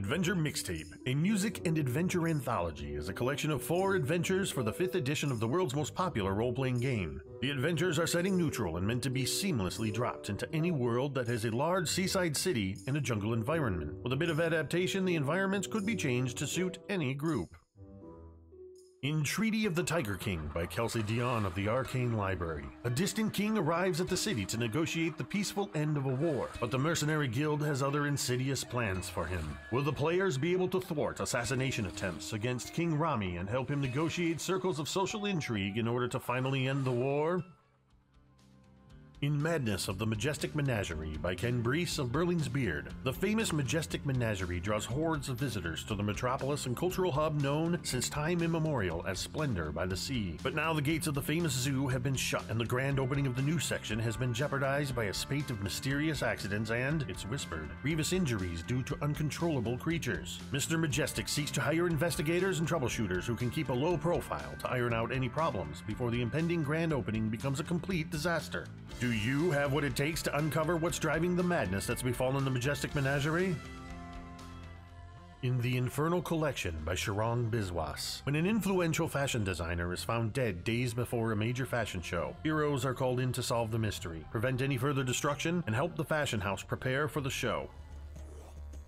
Adventure Mixtape, a music and adventure anthology, is a collection of 4 adventures for the 5th edition of the world's most popular role-playing game. The adventures are setting neutral and meant to be seamlessly dropped into any world that has a large seaside city and a jungle environment. With a bit of adaptation, the environments could be changed to suit any group. In Treaty of the Tiger King by Kelsey Dion of the Arcane Library, a distant king arrives at the city to negotiate the peaceful end of a war, but the Mercenary Guild has other insidious plans for him. Will the players be able to thwart assassination attempts against King Rami and help him negotiate circles of social intrigue in order to finally end the war? In Madness of the Majestic Menagerie by Ken Brees of Burling's Beard, the famous Majestic Menagerie draws hordes of visitors to the metropolis and cultural hub known since time immemorial as Splendor by the Sea. But now the gates of the famous zoo have been shut, and the grand opening of the new section has been jeopardized by a spate of mysterious accidents and, it's whispered, grievous injuries due to uncontrollable creatures. Mr. Majestic seeks to hire investigators and troubleshooters who can keep a low profile to iron out any problems before the impending grand opening becomes a complete disaster. Do you have what it takes to uncover what's driving the madness that's befallen the Majestic Menagerie? In The Infernal Collection by Sharm Biswas, when an influential fashion designer is found dead days before a major fashion show, heroes are called in to solve the mystery, prevent any further destruction, and help the fashion house prepare for the show.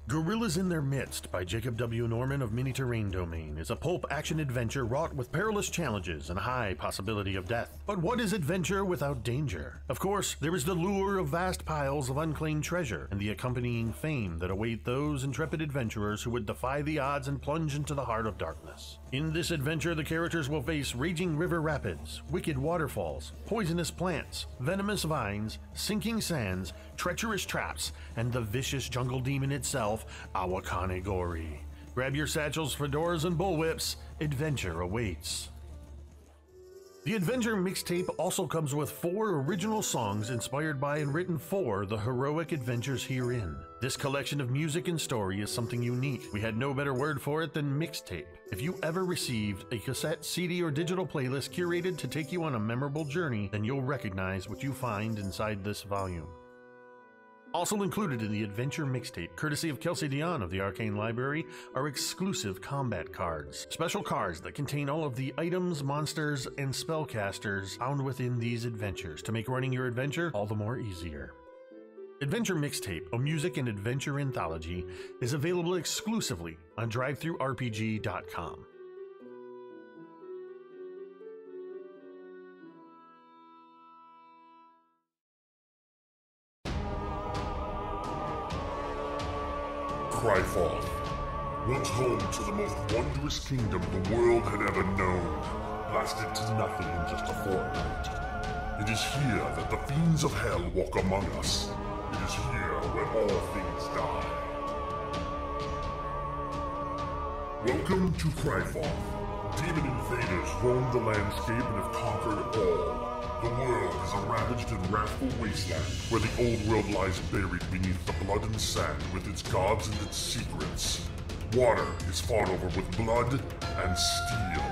Gorillas in Their Midst by Jacob W. Norman of Mini Terrain Domain is a pulp action adventure wrought with perilous challenges and a high possibility of death. But what is adventure without danger? Of course, there is the lure of vast piles of unclaimed treasure and the accompanying fame that await those intrepid adventurers who would defy the odds and plunge into the heart of darkness. In this adventure, the characters will face raging river rapids, wicked waterfalls, poisonous plants, venomous vines, sinking sands, treacherous traps, and the vicious jungle demon itself, Awakane Gori. Grab your satchels, fedoras, and bullwhips. Adventure awaits. The Adventure Mixtape also comes with 4 original songs inspired by and written for the heroic adventures herein. This collection of music and story is something unique. We had no better word for it than mixtape. If you ever received a cassette, CD, or digital playlist curated to take you on a memorable journey, then you'll recognize what you find inside this volume. Also included in the Adventure Mixtape, courtesy of Kelsey Dion of the Arcane Library, are exclusive combat cards. Special cards that contain all of the items, monsters, and spellcasters found within these adventures to make running your adventure all the more easier. Adventure Mixtape, a music and adventure anthology, is available exclusively on drivethrurpg.com. Cryforth, once home to the most wondrous kingdom the world had ever known, blasted to nothing in just a fortnight. It is here that the fiends of hell walk among us. It is here where all things die. Welcome to Cryforth. Demon invaders roam the landscape and have conquered all. The world is a ravaged and wrathful wasteland where the old world lies buried beneath the blood and sand with its gods and its secrets. Water is fought over with blood and steel.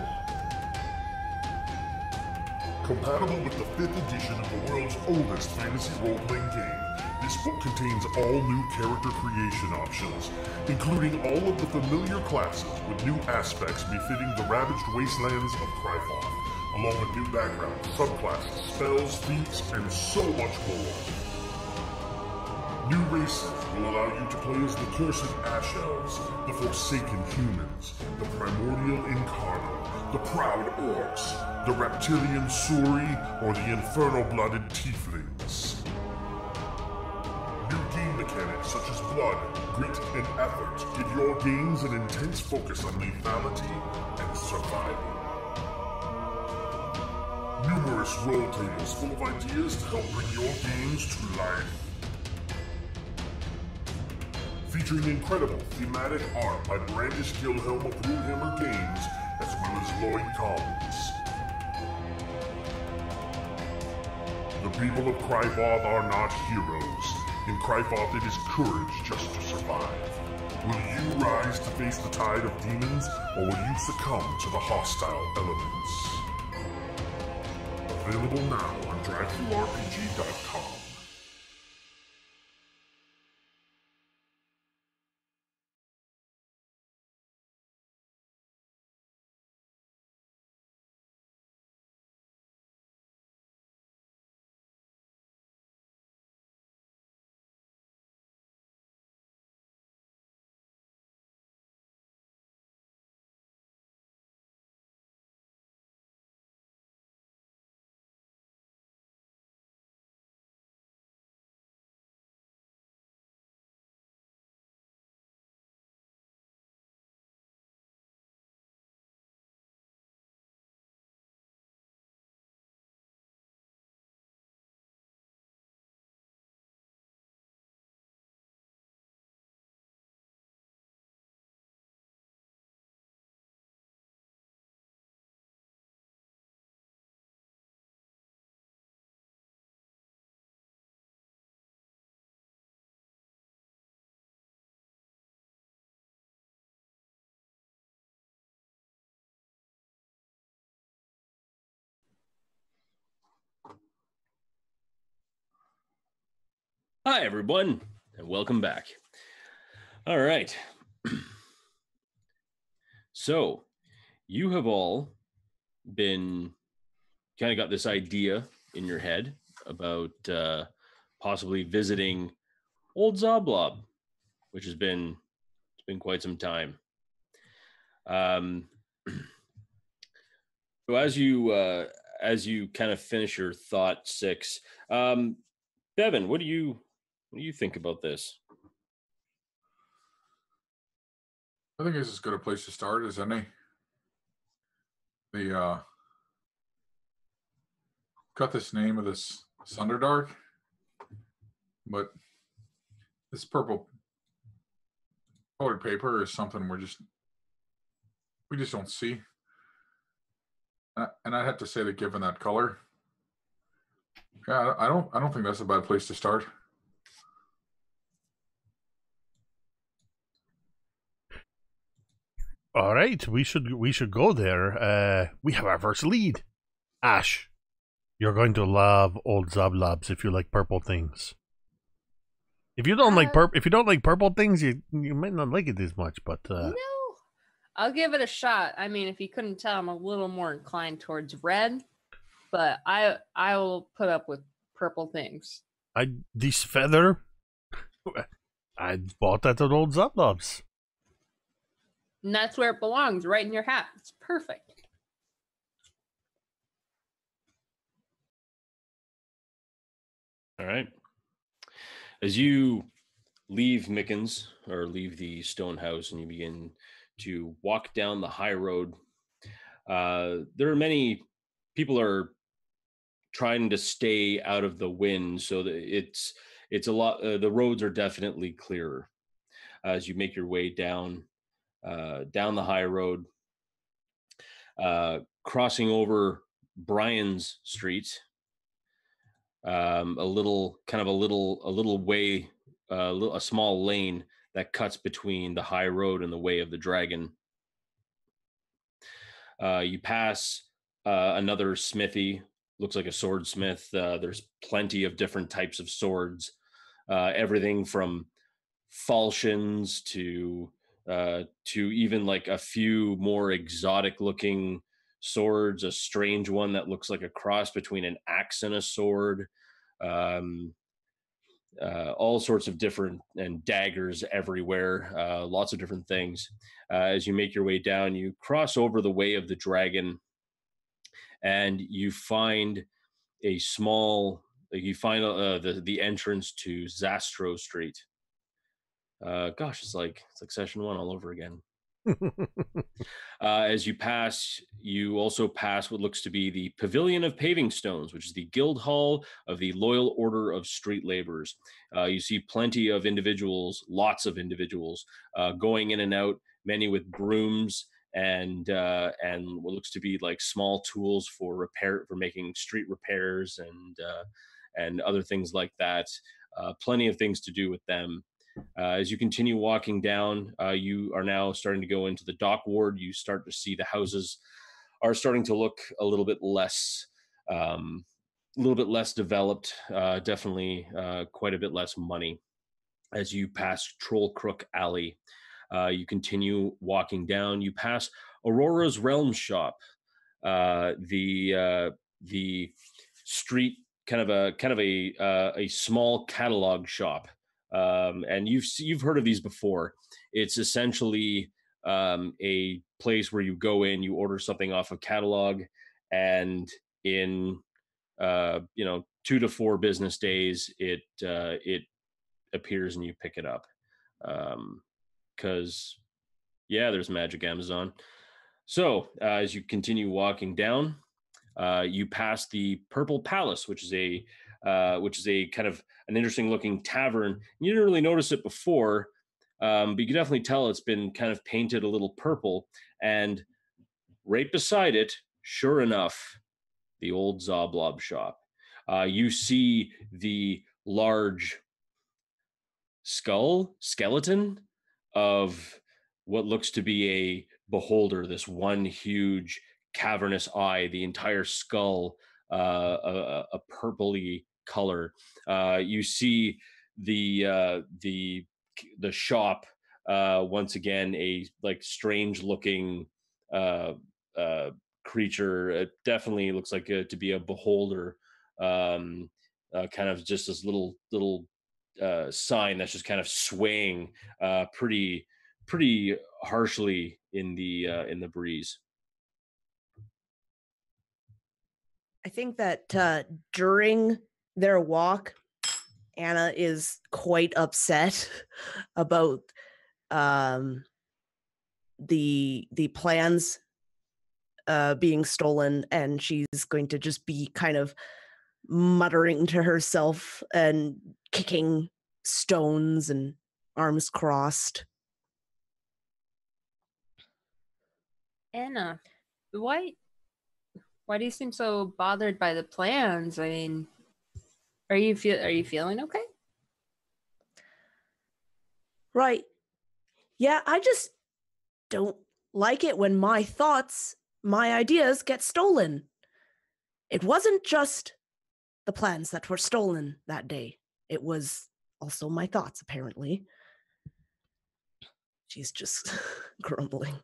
Compatible with the 5th edition of the world's oldest fantasy role-playing game, this book contains all new character creation options, including all of the familiar classes with new aspects befitting the ravaged wastelands of Cryforth, along with new backgrounds, subclasses, spells, feats, and so much more. New races will allow you to play as the Cursed Ash Elves, the Forsaken Humans, the Primordial Incarnate, the Proud Orcs, the Reptilian Suri, or the Infernal-Blooded Tieflings. New game mechanics such as blood, grit, and effort give your games an intense focus on lethality and survival. Numerous role tables full of ideas to help bring your games to life. Featuring incredible thematic art by Brandish Gilhelm of Runehammer Games, as well as Lloyd Collins. The people of Cryforth are not heroes. In Cryforth it is courage just to survive. Will you rise to face the tide of demons, or will you succumb to the hostile elements? Available now on drivethrurpg.com. Hi, everyone, and welcome back. All right. So, you have all been kind of got this idea in your head about possibly visiting Old Zoblob, which it's been quite some time. So as you kind of finish your thought, Six, Bevyn, what do you think about this? I think it's as good a place to start as any. The got this name of this Sunderdark, but this purple colored paper is something we just don't see. And I'd have to say that given that color, yeah, I don't think that's a bad place to start. All right, we should go there. We have our first lead. Ash, you're going to love Old Zoblobs if you like purple things. If you don't like purple things, you might not like it as much. But no, I'll give it a shot. I mean, if you couldn't tell, I'm a little more inclined towards red, but I will put up with purple things. This feather, I bought that at Old Zoblobs. And that's where it belongs, right in your hat. It's perfect. All right. As you leave Mickens, or leave the stone house, and you begin to walk down the high road, there are many people are trying to stay out of the wind, so that it's a lot. The roads are definitely clearer as you make your way down the high road, crossing over Brian's Street. A small lane that cuts between the high road and the Way of the Dragon. You pass another smithy, looks like a swordsmith. There's plenty of different types of swords, everything from falchions to even like a few more exotic looking swords, a strange one that looks like a cross between an axe and a sword, all sorts of different, and daggers everywhere, lots of different things. As you make your way down, you cross over the Way of the Dragon, and you find the entrance to Zastro Street. Gosh, it's like session 1 all over again. As you pass, you also pass what looks to be the Pavilion of Paving Stones, which is the guild hall of the Loyal Order of Street Laborers. You see plenty of individuals, lots of individuals, going in and out, many with brooms and what looks to be like small tools for making street repairs and other things like that. Plenty of things to do with them. As you continue walking down, you are now starting to go into the dock ward. You start to see the houses are starting to look a little bit less developed. Definitely quite a bit less money. As you pass Troll Crook Alley, you continue walking down. You pass Aurora's Realm Shop, the street kind of a small catalog shop. And you've heard of these before. It's essentially a place where you go in, you order something off of catalog, and in 2 to 4 business days, it appears and you pick it up. Because there's magic Amazon. So as you continue walking down, you pass the Purple Palace, which is a kind of an interesting looking tavern. You didn't really notice it before, but you can definitely tell it's been kind of painted a little purple. And right beside it, sure enough, the Old Zoblob shop. You see the large skeleton of what looks to be a beholder, this one huge cavernous eye, the entire skull a purpley color. You see the shop, once again, a like strange looking creature. It definitely looks like to be a beholder. Kind of just this little sign that's just kind of swaying pretty harshly in the breeze. I think that during their walk, Anna is quite upset about the plans being stolen, and she's going to just be kind of muttering to herself and kicking stones and arms crossed. Anna, why do you seem so bothered by the plans? I mean, are you feeling okay? Right. Yeah, I just don't like it when my thoughts, my ideas get stolen. It wasn't just the plans that were stolen that day. It was also my thoughts, apparently. She's just grumbling.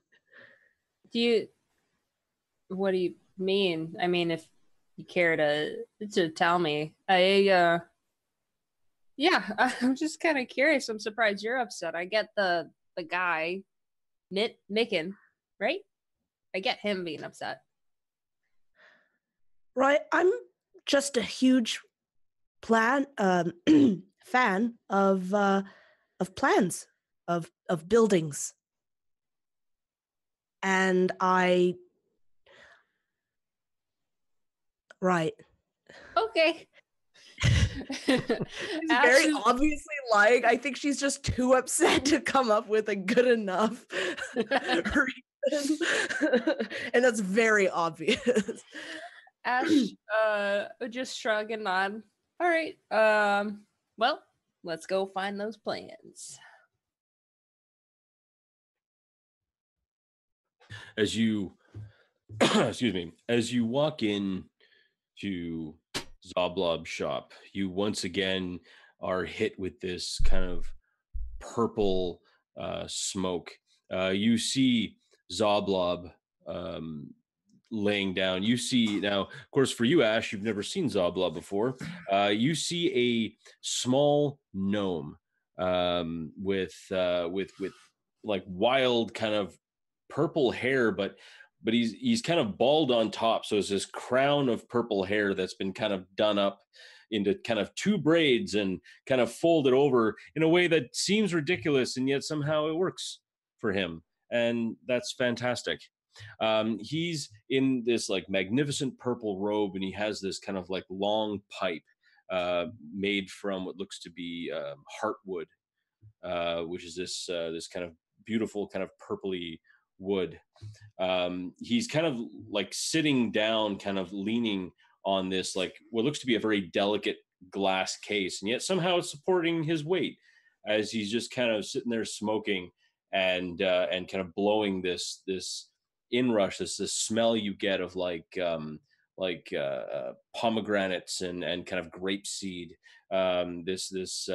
What do you mean? I mean, if you care to tell me. Yeah, I'm just kind of curious. I'm surprised you're upset. I get the guy, Micken, right? I get him being upset. Right, I'm just a huge fan of plans, of buildings. And right. Okay. She's very obviously lying. I think she's just too upset to come up with a good enough reason. And that's very obvious. Ash would just shrug and nod. All right. Well, let's go find those plans. As you excuse me, as you walk in to Zoblob's shop, you once again are hit with this kind of purple smoke. You see Zoblob laying down. You see now, of course, for you, Ash, you've never seen Zoblob before. You see a small gnome with like wild kind of purple hair, but he's kind of bald on top, so it's this crown of purple hair that's been kind of done up into kind of two braids and kind of folded over in a way that seems ridiculous, and yet somehow it works for him, and that's fantastic. He's in this like magnificent purple robe, and he has this kind of like long pipe made from what looks to be heartwood, which is this kind of beautiful kind of purpley wood. He's kind of like sitting down, kind of leaning on this like what looks to be a very delicate glass case, and yet somehow it's supporting his weight as he's just kind of sitting there smoking and kind of blowing this inrush, this smell you get of like pomegranates and kind of grapeseed, this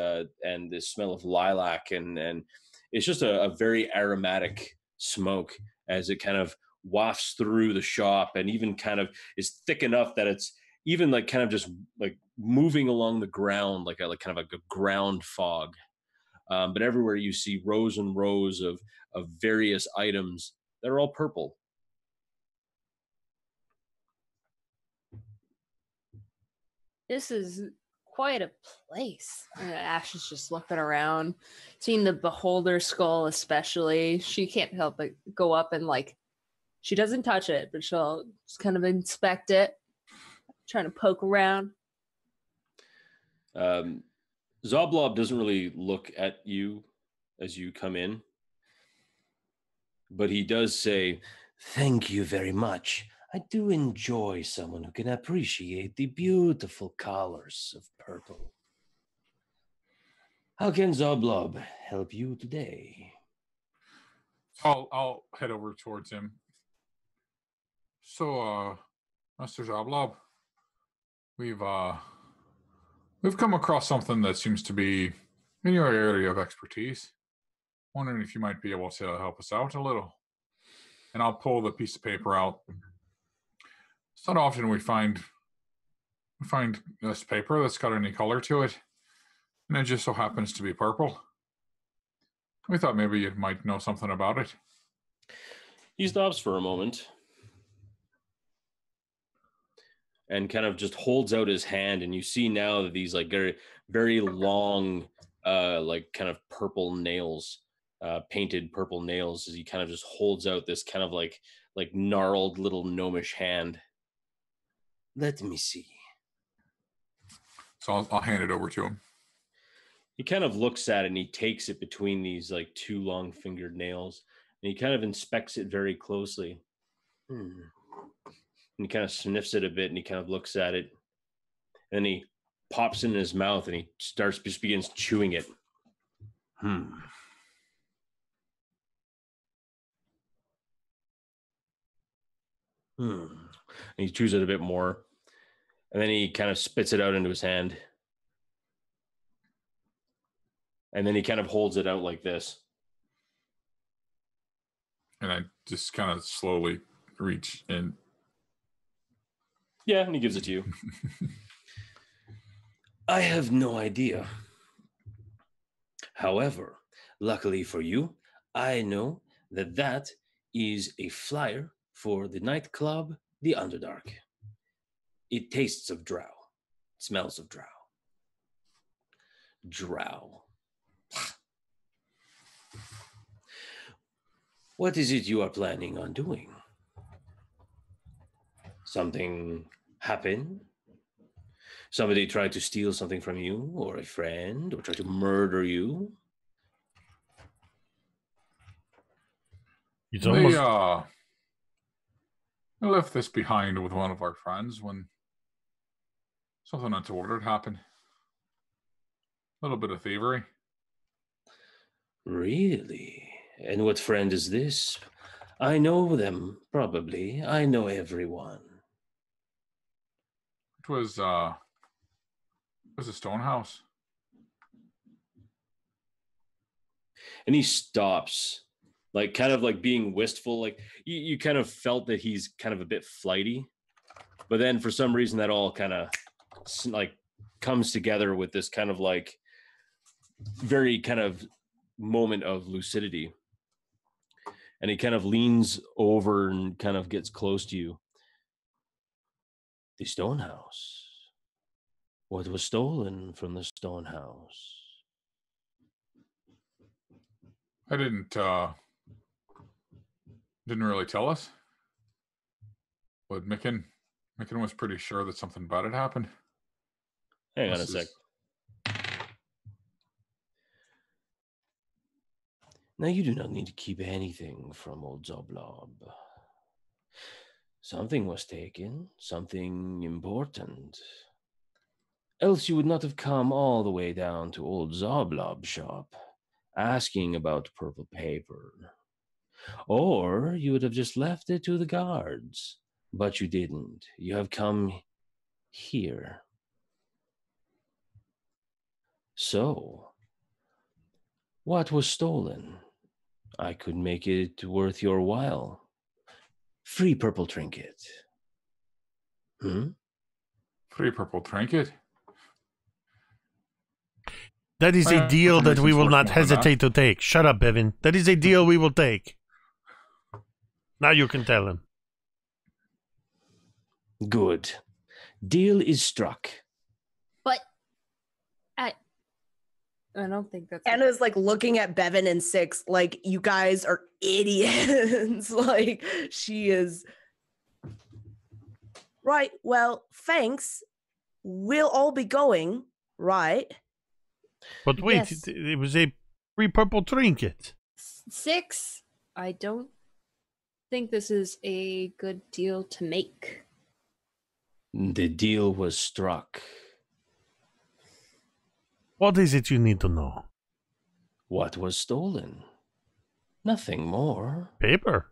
and this smell of lilac, and it's just a very aromatic smoke as it kind of wafts through the shop, and even kind of is thick enough that it's even like kind of just like moving along the ground like kind of like a ground fog. But everywhere you see rows and rows of various items that are all purple. This is quite a place. Ash is just looking around, seeing the beholder skull especially. She can't help but go up and like, she doesn't touch it, but she'll just kind of inspect it, trying to poke around. Zoblob doesn't really look at you as you come in, but he does say, "Thank you very much. I do enjoy someone who can appreciate the beautiful colors of purple. How can Zoblob help you today?" I'll head over towards him. So, Mr. Zoblob, we've come across something that seems to be in your area of expertise. Wondering if you might be able to help us out a little. And I'll pull the piece of paper out. It's not often we find this paper that's got any color to it, and it just so happens to be purple. We thought maybe you might know something about it. He stops for a moment and kind of just holds out his hand, and you see now that these like very, very long, like kind of purple nails, painted purple nails, as he kind of just holds out this kind of like gnarled little gnomish hand. Let me see. So I'll hand it over to him. He kind of looks at it and he takes it between these like two long fingered nails, and he kind of inspects it very closely. And he kind of sniffs it a bit, and he kind of looks at it, and then he pops it in his mouth and he just begins chewing it. And he chews it a bit more, and then he kind of spits it out into his hand, and then he kind of holds it out like this. And I just kind of slowly reach in. Yeah, and he gives it to you. I have no idea. However, luckily for you, I know that that is a flyer for the nightclub, the Underdark. It tastes of drow. It smells of drow. Drow. What is it you are planning on doing? Something happen? Somebody tried to steal something from you, or a friend, or try to murder you? It's almost... I left this behind with one of our friends when something untoward had happened. A little bit of thievery. Really? And what friend is this? I know them, probably. I know everyone. It was a stone house. And he stops, like kind of like being wistful. Like you kind of felt that he's kind of a bit flighty, but then for some reason that all kind of like comes together with this kind of like very kind of moment of lucidity. And he kind of leans over and kind of gets close to you. The stone house. What was stolen from the stone house? I didn't really tell us. But Micken was pretty sure that something bad had happened. Hang on a sec. Now, you do not need to keep anything from old Zoblob. Something was taken, something important. Else you would not have come all the way down to old Zoblob's shop, asking about purple paper. Or you would have just left it to the guards. But you didn't. You have come here. So, what was stolen? I could make it worth your while. Free purple trinket. Free purple trinket? That is a deal that we will not hesitate to take. Shut up, Bevyn. That is a deal we will take. Now you can tell him. Good. Deal is struck. But I don't think that's... Anna's like looking at Bevyn and Six like, you guys are idiots. Like, she is... Right, well, thanks. We'll all be going, right? But wait, Yes. it was a free purple trinket. 6, I don't think this is a good deal to make. The deal was struck. What is it you need to know? What was stolen? Nothing more. Paper.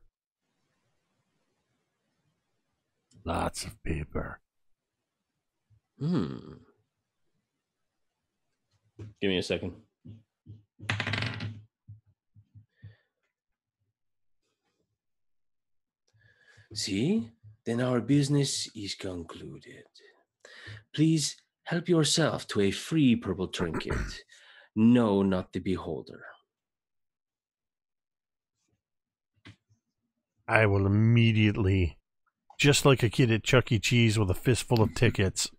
Lots of paper. Give me a second. See? Then our business is concluded. Please help yourself to a free purple trinket. No, not the beholder. I will immediately, just like a kid at Chuck E. Cheese with a fistful of tickets,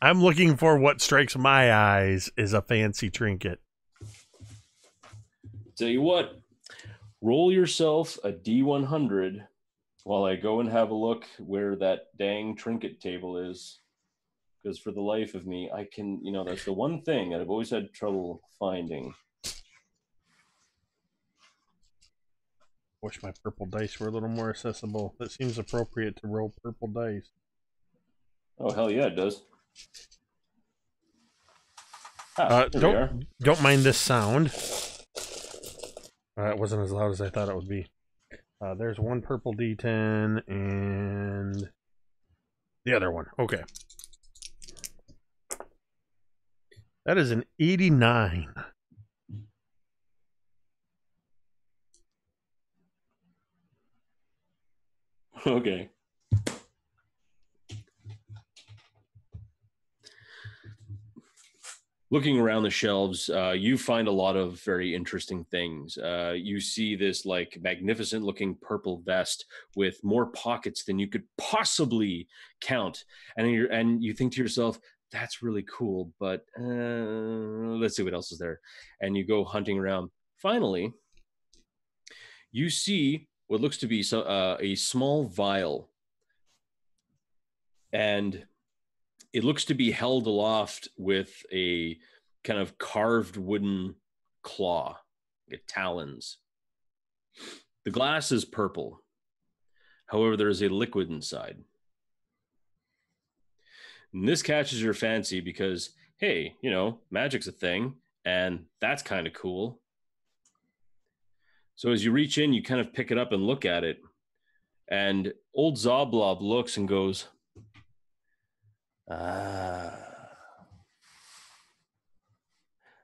I'm looking for what strikes my eyes as a fancy trinket. Tell you what, roll yourself a D100 while I go and have a look where that dang trinket table is. Because for the life of me, I can, that's the one thing that I've always had trouble finding. Wish my purple dice were a little more accessible. That seems appropriate to roll purple dice. Oh, hell yeah, it does. Here we are. Don't mind this sound. It wasn't as loud as I thought it would be. There's one purple D10 and the other one. Okay. That is an 89. Okay. Looking around the shelves, you find a lot of very interesting things. You see this like magnificent looking purple vest with more pockets than you could possibly count. And you think to yourself, that's really cool, but let's see what else is there. And you go hunting around. Finally, you see what looks to be a small vial. And it looks to be held aloft with a kind of carved wooden claw, like talons. The glass is purple. However, there is a liquid inside. And this catches your fancy because, hey, magic's a thing, and that's kind of cool. So as you reach in, you kind of pick it up and look at it. And old Zoblob looks and goes, a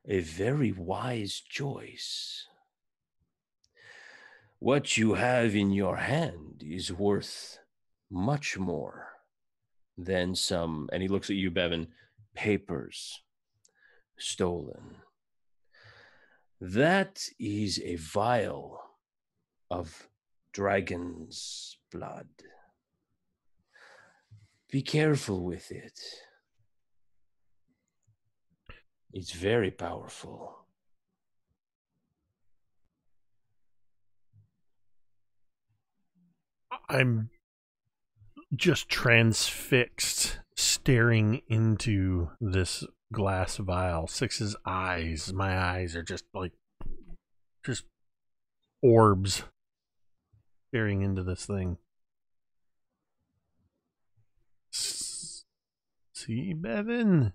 very wise choice. What you have in your hand is worth much more than some, and he looks at you, Bevyn, papers stolen. That is a vial of dragon's blood. Be careful with it. It's very powerful. I'm just transfixed, staring into this glass vial. Six's eyes, my eyes are just orbs staring into this thing. See, Bevyn?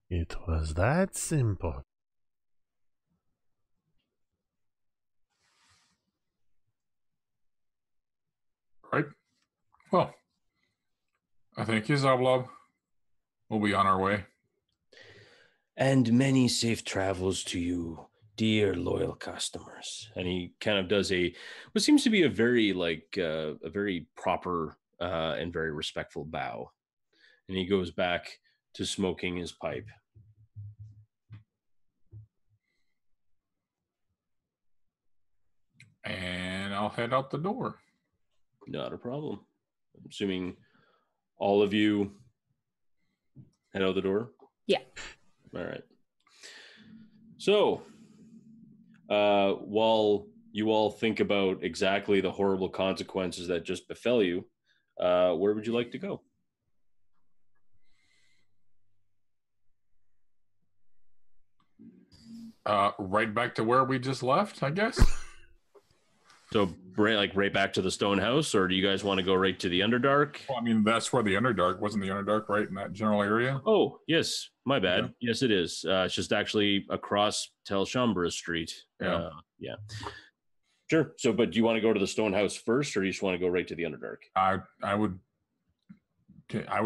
It was that simple. Right. Well, I thank you, Zoblob. We'll be on our way. And many safe travels to you, dear loyal customers. And he kind of does what seems to be a very a very proper and very respectful bow. And he goes back to smoking his pipe. And I'll head out the door. Not a problem. I'm assuming all of you head out the door? Yeah. All right. So, while you all think about exactly the horrible consequences that just befell you, where would you like to go? Right back to where we just left, I guess. So, right back to the stone house, or do you guys want to go right to the Underdark? Well, I mean, that's where the Underdark wasn't. The Underdark right in that general area. Oh, yes, my bad. Yeah. Yes, it is. It's just actually across Tel Shambra Street. Yeah. Yeah. Sure. So, but do you want to go to the stone house first, or do you just want to go right to the Underdark? I would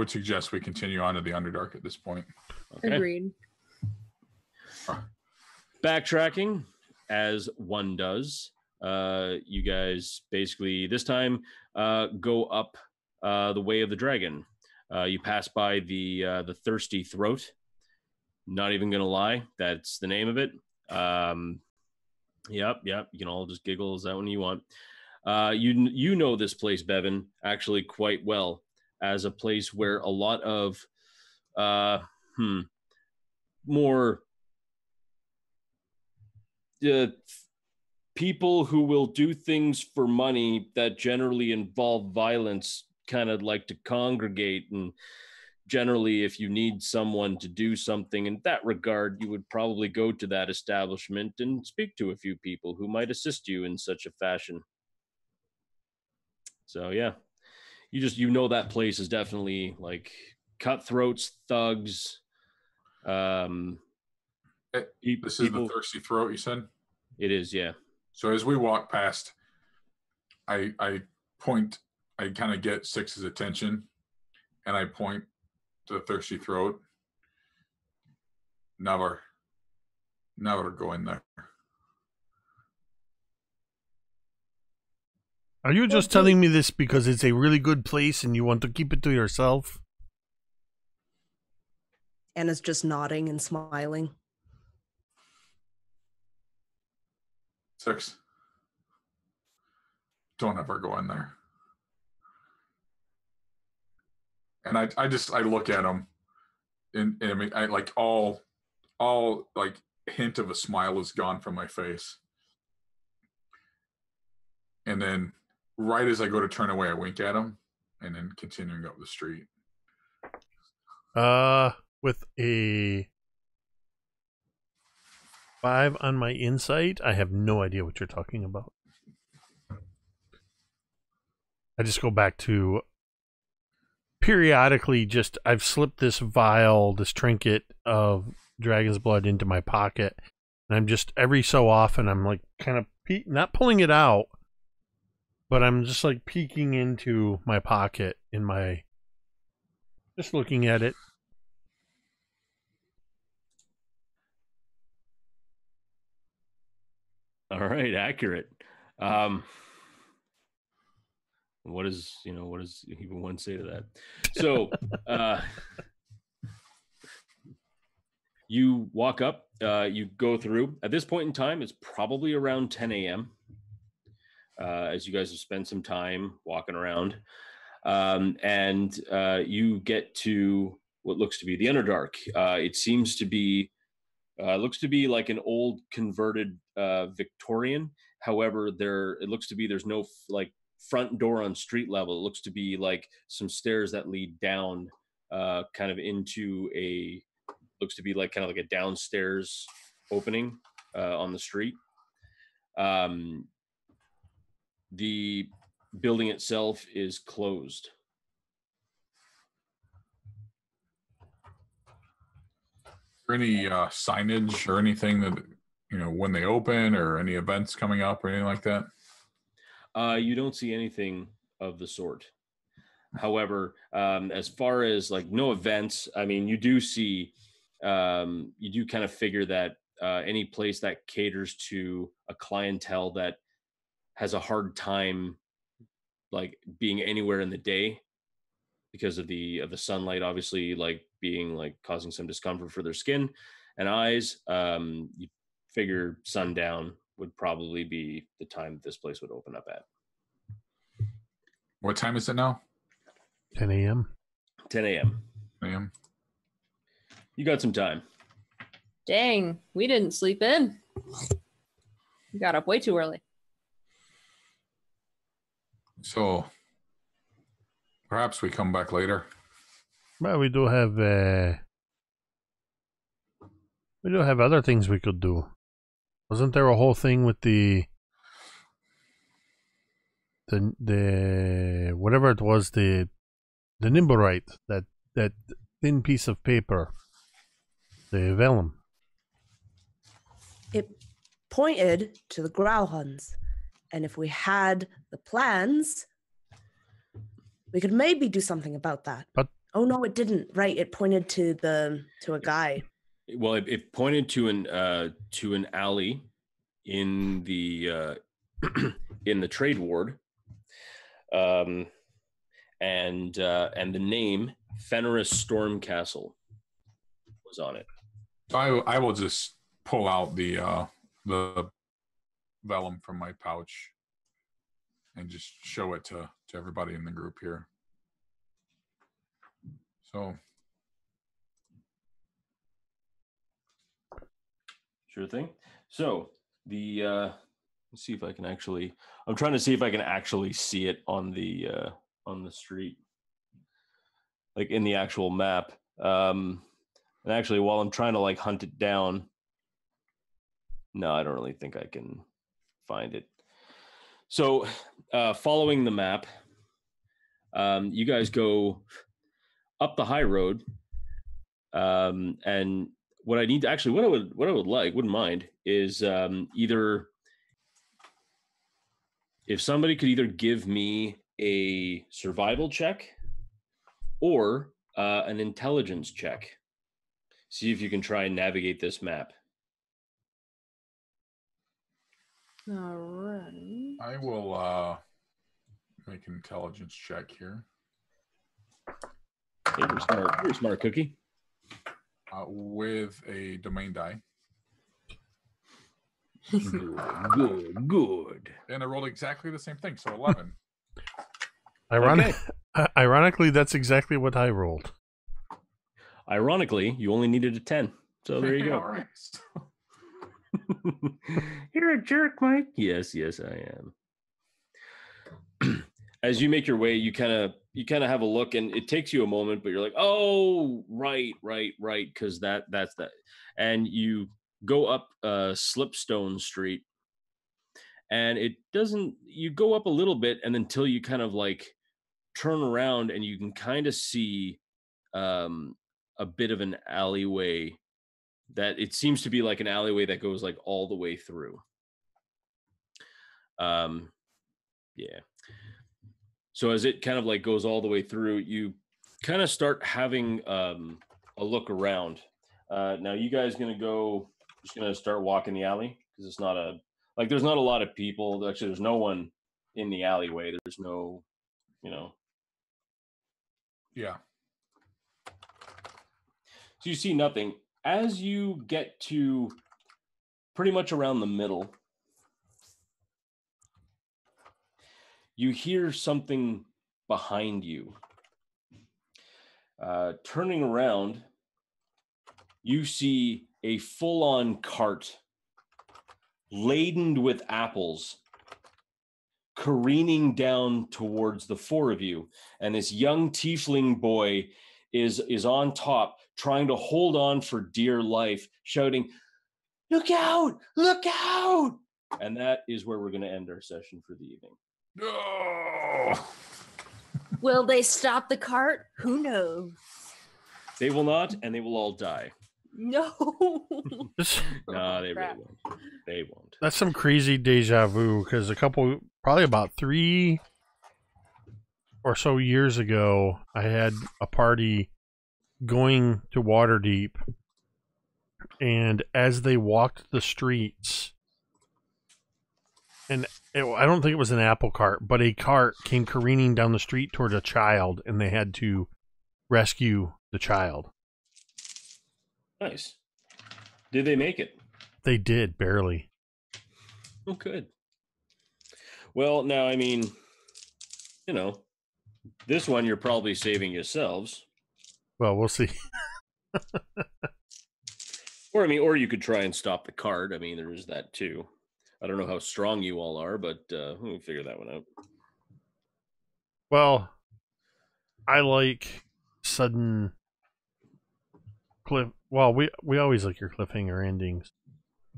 suggest we continue on to the Underdark at this point. Okay. Agreed. Backtracking, as one does, you guys basically this time go up the way of the dragon. You pass by the Thirsty Throat. Not even gonna lie, that's the name of it. Yep. You can all just giggle. Is that one you want? You know this place, Bevyn, actually quite well, as a place where a lot of more people who will do things for money that generally involve violence kind of like to congregate. And generally, if you need someone to do something in that regard, you would probably go to that establishment and speak to a few people who might assist you in such a fashion. So yeah, you know that place is definitely like cutthroats, thugs. This is the Thirsty Throat, you said? It is, yeah. So as we walk past, I point, I kind of get Six's attention, and I point to the Thirsty Throat. Never go in there. Are you just telling me this because it's a really good place and you want to keep it to yourself? Anna's just nodding and smiling. Six. Don't ever go in there. And I look at him, and I mean, I like all like hint of a smile is gone from my face. And then right as I go to turn away, I wink at him, and then continuing up the street. With a 5 on my insight, I have no idea what you're talking about. I just go back to periodically I've slipped this vial, this trinket of dragon's blood into my pocket, and I'm just every so often I'm like kind of not pulling it out, but I'm just like peeking into my pocket just looking at it. All right, accurate. What does even one say to that? So you walk up, you go through. At this point in time, it's probably around 10 a.m. As you guys have spent some time walking around. And you get to what looks to be the Underdark. It seems to be looks to be like an old converted Victorian. However, it looks to be there's no like front door on street level. It looks to be like some stairs that lead down kind of into looks to be like kind of like a downstairs opening on the street. The building itself is closed. Any signage or anything that, when they open, or any events coming up or anything like that? You don't see anything of the sort. However, as far as like no events, I mean, you do see, you do kind of figure that any place that caters to a clientele that has a hard time like being anywhere in the day because of the sunlight, obviously, like being like causing some discomfort for their skin and eyes. You figure sundown would probably be the time this place would open up at. What time is it now? 10 a.m. 10 a.m. a.m. You got some time. Dang, we didn't sleep in. We got up way too early. So perhaps we come back later. Well, we do have other things we could do. Wasn't there a whole thing with the whatever it was, the nimborite, that thin piece of paper, the vellum? It pointed to the Growlhuns, and if we had the plans, we could maybe do something about that. But oh no, it didn't. Right, it pointed to a guy. Well, it pointed to an alley in the in the trade ward, and the name Fenris Storm Castle was on it. So I will just pull out the vellum from my pouch and just show it to everybody in the group here. So Sure thing. So the let's see if I can actually. I'm trying to see if I can actually see it on the street, like in the actual map. And actually, while I'm trying to like hunt it down, no, I don't really think I can find it. So, following the map, you guys go up the high road, and what I need to actually, what I would like, wouldn't mind, is either if somebody could either give me a survival check or an intelligence check. See if you can try and navigate this map. All right. I will make an intelligence check here. Hey, you're a smart cookie. With a domain die. Good. And I rolled exactly the same thing, so 11. Ironically, that's exactly what I rolled. Ironically, you only needed a 10. So there you go. All right. You're a jerk, Mike. Yes, I am. As you make your way, you kind of have a look, and it takes you a moment, but you're like, oh, right, because that's that. And you go up Slipstone Street, and it doesn't. You go up a little bit, and until you kind of like turn around, and you can kind of see a bit of an alleyway. That it seems to be like an alleyway that goes like all the way through. Yeah. So as it kind of like goes all the way through, you kind of start having a look around. Now you guys just gonna start walking the alley because it's not there's not a lot of people. Actually, there's no one in the alleyway. There's no, Yeah. So you see nothing. As you get to pretty much around the middle, you hear something behind you. Turning around, you see a full-on cart laden with apples careening down towards the four of you. And this young tiefling boy is on top, trying to hold on for dear life, shouting, "Look out! Look out!" And that is where we're going to end our session for the evening. No! Will they stop the cart? Who knows? They will not, and they will all die. No. No, they really won't. They won't. That's some crazy deja vu, because probably about 3 or so years ago, I had a party going to Waterdeep, and as they walked the streets, and I don't think it was an apple cart, but a cart came careening down the street toward a child, and they had to rescue the child. Nice. Did they make it? They did, barely. Oh, good. Well, now, I mean, this one you're probably saving yourselves. Well, we'll see. Or you could try and stop the cart. I mean, there is that too. I don't know how strong you all are, but we'll figure that one out. Well, I like sudden Well, we always like your cliffhanger endings,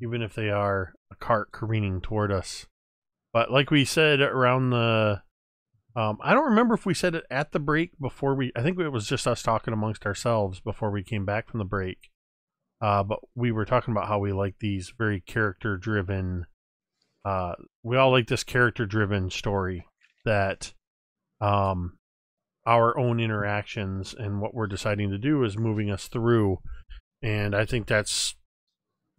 even if they are a cart careening toward us. But like we said around the, I don't remember if we said it at the break before I think it was just us talking amongst ourselves before we came back from the break. But we were talking about how we like these very character-driven, we all like this character-driven story that our own interactions and what we're deciding to do is moving us through. And I think that's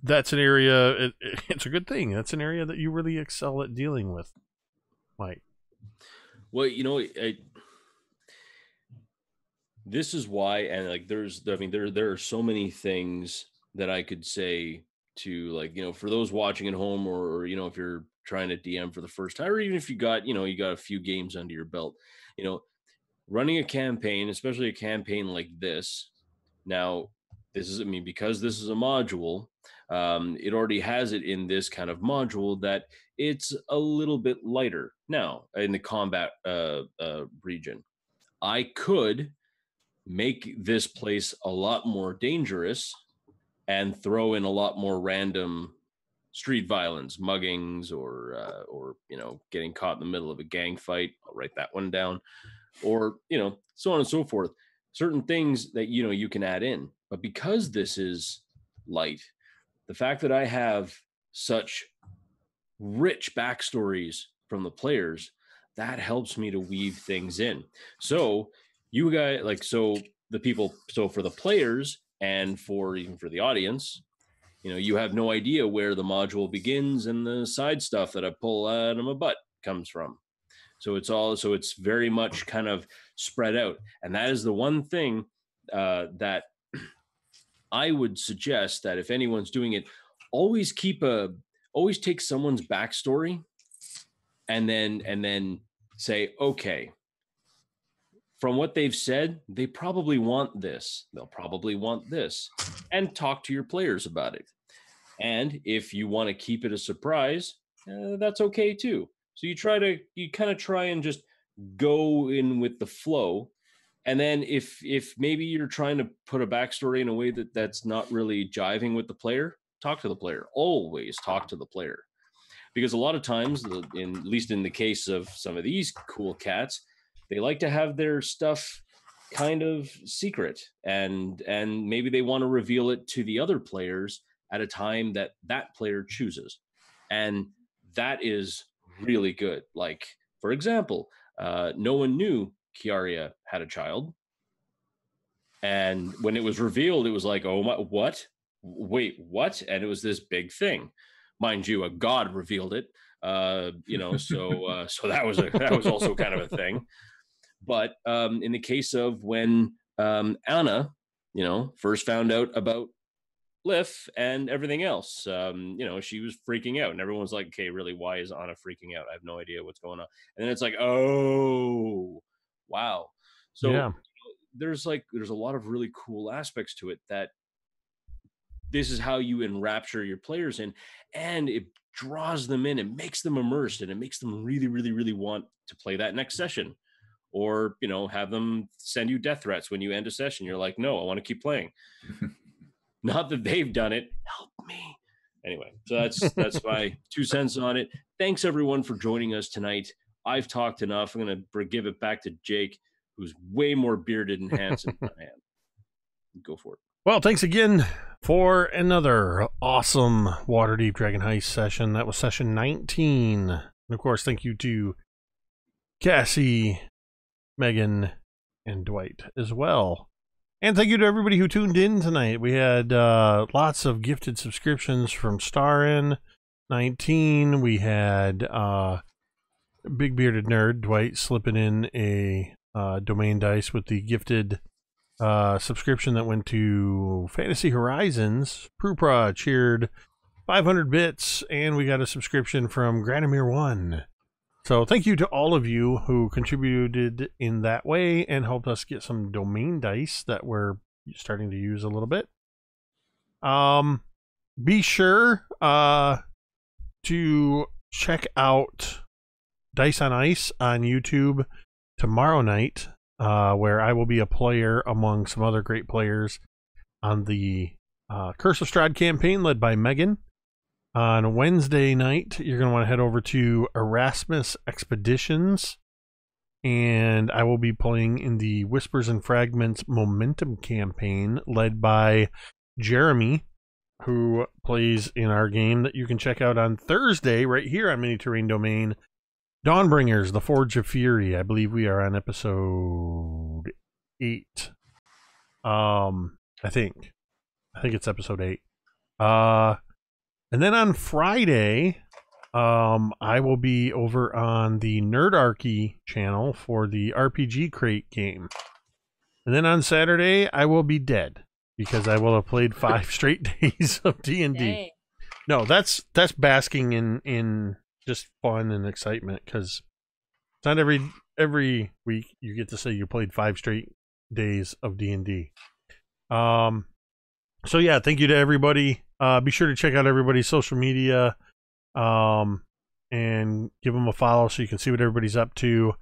an area, it's a good thing. That's an area that you really excel at dealing with, Mike. Well, you know, this is why, and like, there are so many things that I could say to, like, you know, for those watching at home, or you know, if you're trying to DM for the first time, or even if you got a few games under your belt, you know, running a campaign, especially a campaign like this. Now, because this is a module, it already has it in this kind of module that it's a little bit lighter. Now, in the combat region, I could make this place a lot more dangerous and throw in a lot more random street violence, muggings, or you know, getting caught in the middle of a gang fight. I'll write that one down, or you know, so on and so forth. Certain things that you can add in. But because this is light, the fact that I have such rich backstories from the players, that helps me to weave things in. So you guys, like, so for the players and even for the audience, you know, you have no idea where the module begins and the side stuff that I pull out of my butt comes from. So it's very much kind of spread out. And that is the one thing that I would suggest, that if anyone's doing it, always take someone's backstory and then say, okay, from what they've said, they probably want this. They'll probably want this, and talk to your players about it. And if you want to keep it a surprise, that's okay too. So you kind of try and just go in with the flow. And then if maybe you're trying to put a backstory in a way that's not really jiving with the player, talk to the player. Always talk to the player. Because a lot of times, at least in the case of some of these cool cats, they like to have their stuff kind of secret, and maybe they want to reveal it to the other players at a time that player chooses. And that is really good. Like, for example, no one knew Kiara had a child. And when it was revealed, it was like, oh my, what? Wait, what? And it was this big thing. Mind you, a god revealed it. You know, so that was also kind of a thing. But in the case of when Anna, you know, first found out about Liff and everything else, you know, she was freaking out, and everyone was like, okay, really, why is Anna freaking out? I have no idea what's going on. And then it's like, oh, wow. So yeah. There's a lot of really cool aspects to it, that this is how you enrapture your players in, and it draws them in, it makes them immersed, and it makes them really, really, really want to play that next session. Or, you know, have them send you death threats when you end a session. You're like, no, I want to keep playing. Not that they've done it. Help me. Anyway, so that's my 2 cents on it. Thanks, everyone, for joining us tonight. I've talked enough. I'm going to give it back to Jake, who's way more bearded and handsome than I am. Go for it. Well, thanks again for another awesome Waterdeep Dragon Heist session. That was session 19. And of course, thank you to Cassie, Megan, and Dwight as well. And thank you to everybody who tuned in tonight. We had lots of gifted subscriptions from Starin19. We had Big Bearded Nerd, Dwight, slipping in a domain dice with the gifted subscription that went to Fantasy Horizons. Prupra cheered 500 bits, and we got a subscription from Granamir1. So thank you to all of you who contributed in that way and helped us get some domain dice that we're starting to use a little bit. Be sure to check out Dice on Ice on YouTube tomorrow night, where I will be a player among some other great players on the Curse of Strahd campaign led by Megan. On Wednesday night, you're going to want to head over to Erasmus Expeditions, and I will be playing in the Whispers and Fragments Momentum campaign led by Jeremy, who plays in our game that you can check out on Thursday right here on Mini Terrain Domain, Dawnbringers, The Forge of Fury. I believe we are on episode 8. I think I think it's episode 8. And then on Friday, I will be over on the Nerdarchy channel for the RPG Crate game. And then on Saturday, I will be dead because I will have played 5 straight days of D&D. Dang. No, that's basking in just fun and excitement, because it's not every week you get to say you played 5 straight days of D&D. So yeah, thank you to everybody. Be sure to check out everybody's social media, and give them a follow so you can see what everybody's up to.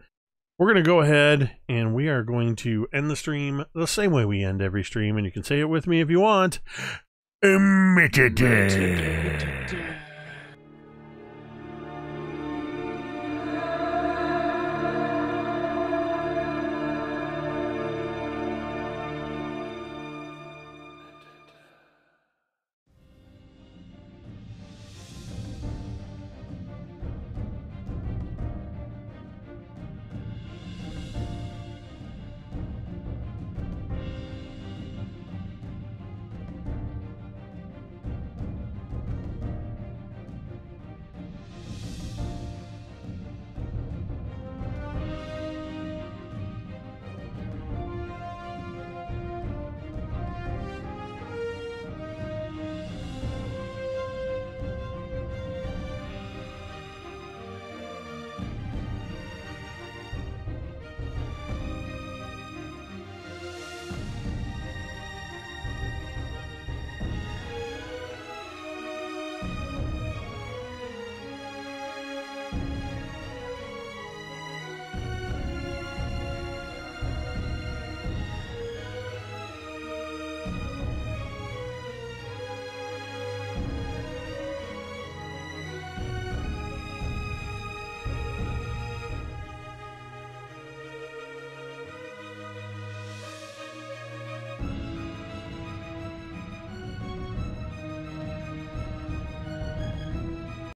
We're going to go ahead and we are going to end the stream the same way we end every stream, and you can say it with me if you want. Emitted.